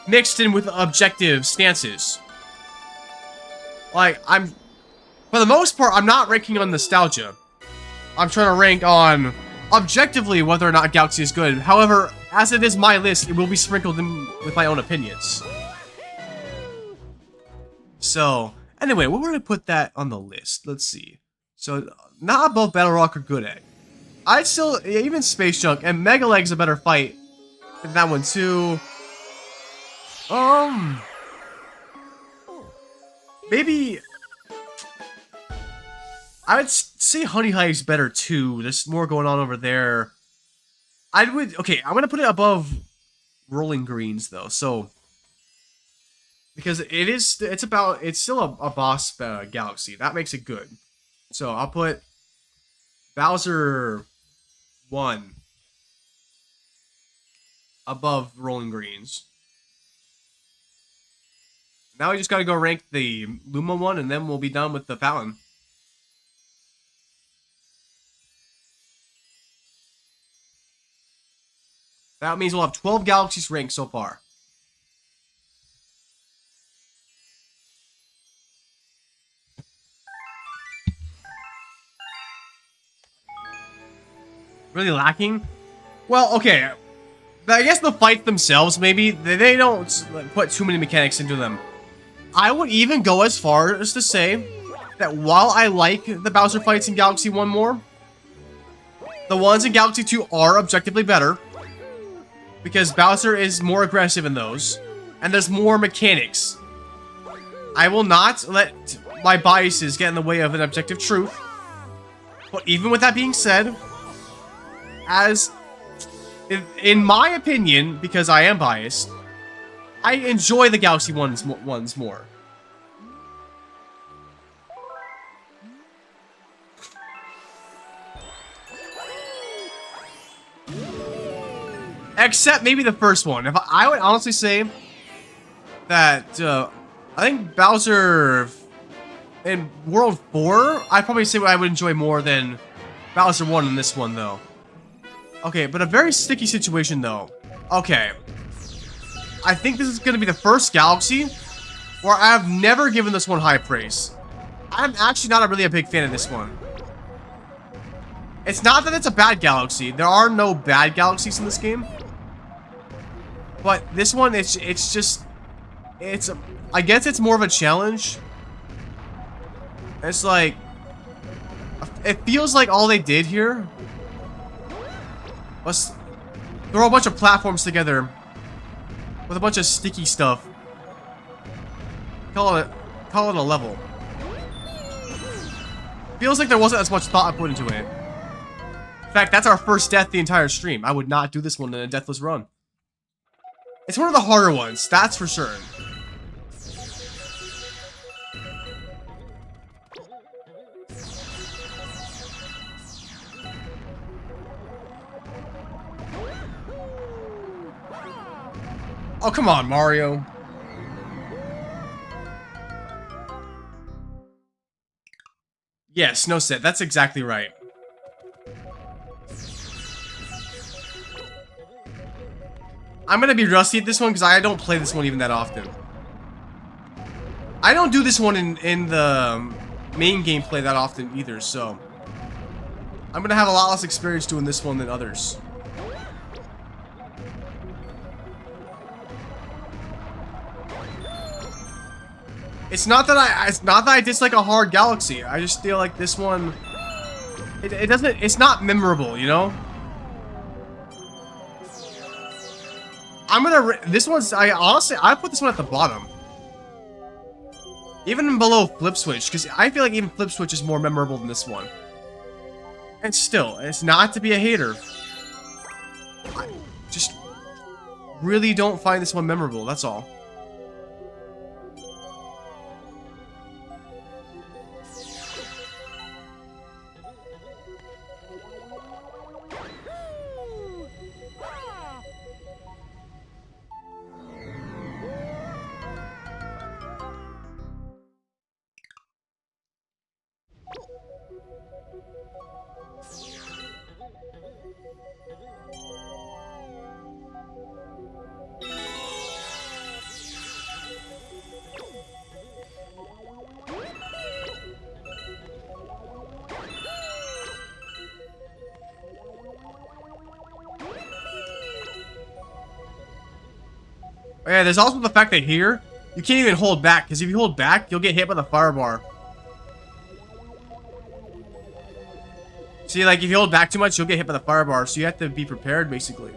mixed in with objective stances. Like, for the most part, I'm not ranking on nostalgia. I'm trying to rank on objectively whether or not Galaxy is good. However, as it is my list, it will be sprinkled in with my own opinions. So, anyway, where would I put that on the list? Let's see. So, not above Battle Rock or Good Egg. I'd still, even Space Junk, and Mega Leg's a better fight than that one too. Maybe I would say Honey Hive's better too. There's more going on over there. Okay, I'm gonna put it above Rolling Greens though. So because it's still a boss galaxy. That makes it good. So I'll put Bowser 1 above Rolling Greens. Now we just gotta go rank the Luma one, and then we'll be done with the fountain. That means we'll have 12 galaxies ranked so far. Really lacking? Well, okay. I guess the fights themselves, maybe, they don't put too many mechanics into them. I would even go as far as to say that while I like the Bowser fights in Galaxy 1 more, the ones in Galaxy 2 are objectively better, because Bowser is more aggressive in those, and there's more mechanics. I will not let my biases get in the way of an objective truth, but even with that being said, in my opinion, because I am biased, I enjoy the Galaxy ones more. Except maybe the first one. I would honestly say that I think Bowser in World 4, I'd probably say I would enjoy more than Bowser 1 in this one, though. Okay, but a very sticky situation, though. Okay. I think this is going to be the first Galaxy where I have never given this one high praise. I'm actually not really a big fan of this one. It's not that it's a bad Galaxy. There are no bad Galaxies in this game. But this one, I guess it's more of a challenge. It's like, it feels like all they did here was throw a bunch of platforms together with a bunch of sticky stuff. Call it a level. Feels like there wasn't as much thought put into it. In fact, that's our first death the entire stream. I would not do this one in a deathless run. It's one of the harder ones, that's for sure. Oh, come on, Mario. Yes, no set. That's exactly right. I'm gonna be rusty at this one because I don't play this one even that often. I don't do this one in the main gameplay that often either, so I'm gonna have a lot less experience doing this one than others. It's not that I dislike a hard Galaxy. I just feel like this one, it's not memorable, you know? I put this one at the bottom. Even below Flip Switch, because I feel like even Flip Switch is more memorable than this one. And still, it's not to be a hater. really don't find this one memorable, that's all. Oh yeah, there's also the fact that here, you can't even hold back, because if you hold back, you'll get hit by the fire bar. See, like, if you hold back too much, you'll get hit by the fire bar, so you have to be prepared, basically.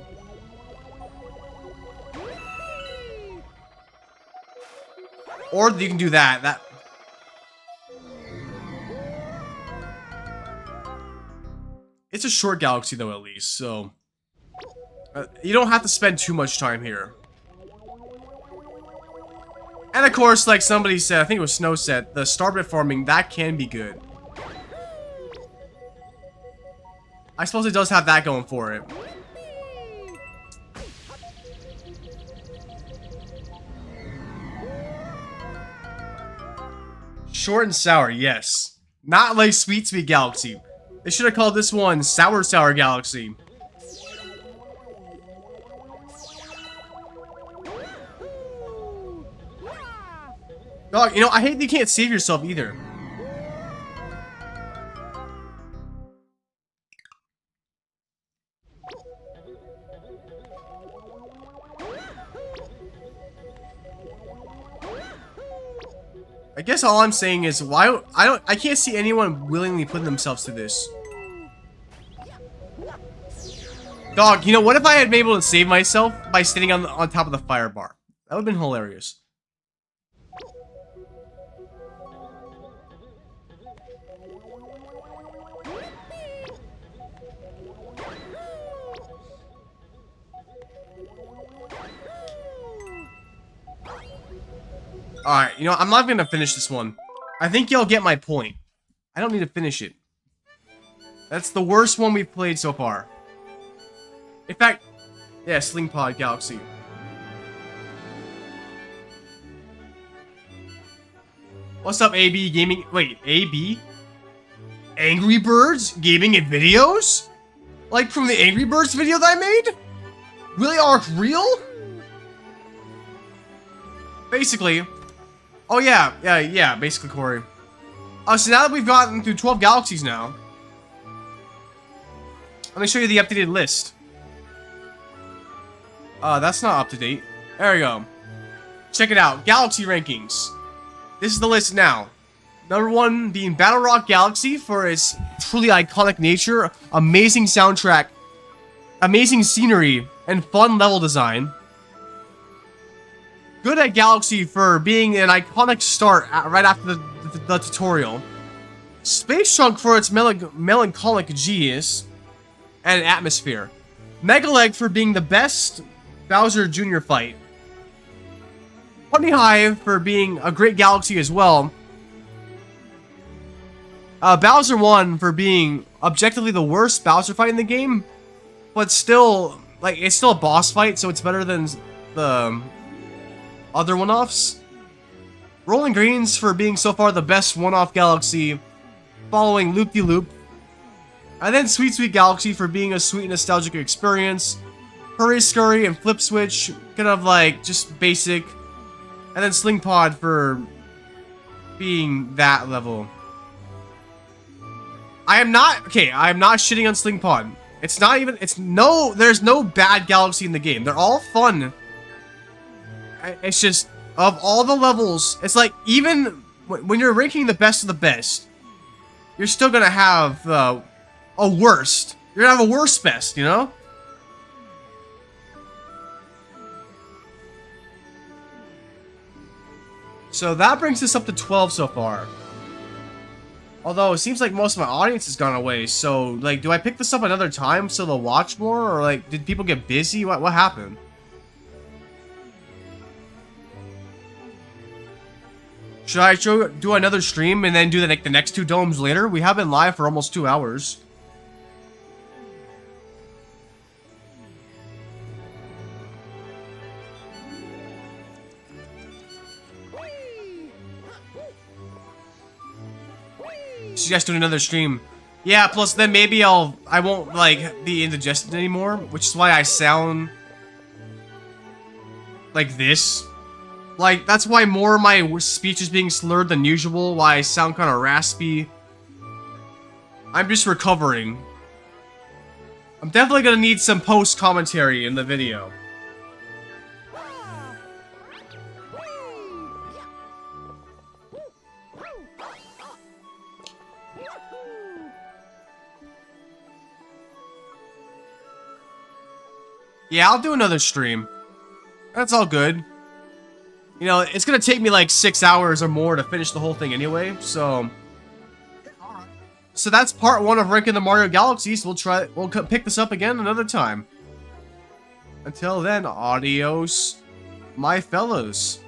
Or you can do that. It's a short galaxy, though, at least, so... you don't have to spend too much time here. And of course, like somebody said, I think it was Snow said, the starbit farming, that can be good. I suppose it does have that going for it. Short and sour, yes. Not like Sweet Sweet Galaxy. They should have called this one Sour Sour Galaxy. Dog, you know, I hate that you can't save yourself either. I guess all I'm saying is why I can't see anyone willingly putting themselves to this. Dog, you know, what if I had been able to save myself by standing on top of the fire bar? That would have been hilarious. Alright, you know, I'm not gonna finish this one. I think y'all get my point. I don't need to finish it. That's the worst one we've played so far. In fact, yeah, Sling Pod Galaxy. What's up, AB Gaming? Wait, AB? Angry Birds Gaming and Videos? Like from the Angry Birds video that I made? Really, Arc Real? Basically. Oh yeah, basically, Corey. So now that we've gotten through 12 galaxies now, let me show you the updated list. That's not up to date. There we go. Check it out. Galaxy rankings. This is the list now. Number 1 being Battle Rock Galaxy for its truly iconic nature, amazing soundtrack, amazing scenery, and fun level design. Good at Galaxy for being an iconic start right after the tutorial. Space Chunk for its melancholic genius and atmosphere. Megaleg for being the best Bowser Jr. fight. Honey Hive for being a great galaxy as well. Bowser 1 for being objectively the worst Bowser fight in the game, but still, like, it's still a boss fight, so it's better than the other one-offs. Rolling Greens for being so far the best one-off galaxy, following Loop-de-Loop. And then Sweet Sweet Galaxy for being a sweet nostalgic experience. Hurry Scurry and Flip Switch, kind of like just basic. And then Sling Pod for being that level. I'm not shitting on Sling Pod. It's not even, there's no bad galaxy in the game. They're all fun. It's just, of all the levels, it's like, even when you're ranking the best of the best, you're still gonna have a worst. You're gonna have a worst best, you know? So that brings us up to 12 so far. Although, it seems like most of my audience has gone away, so, like, do I pick this up another time so they'll watch more? Or, like, did people get busy? What happened? Should I do another stream and then do the next 2 domes later? We have been live for almost 2 hours. Suggest doing another stream. Yeah, plus then maybe I won't like be indigested anymore, which is why I sound like this. Like, that's why more of my speech is being slurred than usual, why I sound kind of raspy. I'm just recovering. I'm definitely gonna need some post-commentary in the video. Yeah, I'll do another stream. That's all good. You know, it's gonna take me like 6 hours or more to finish the whole thing anyway, so... So that's part 1 of ranking the Mario Galaxies. We'll pick this up again another time. Until then, adios, my fellows.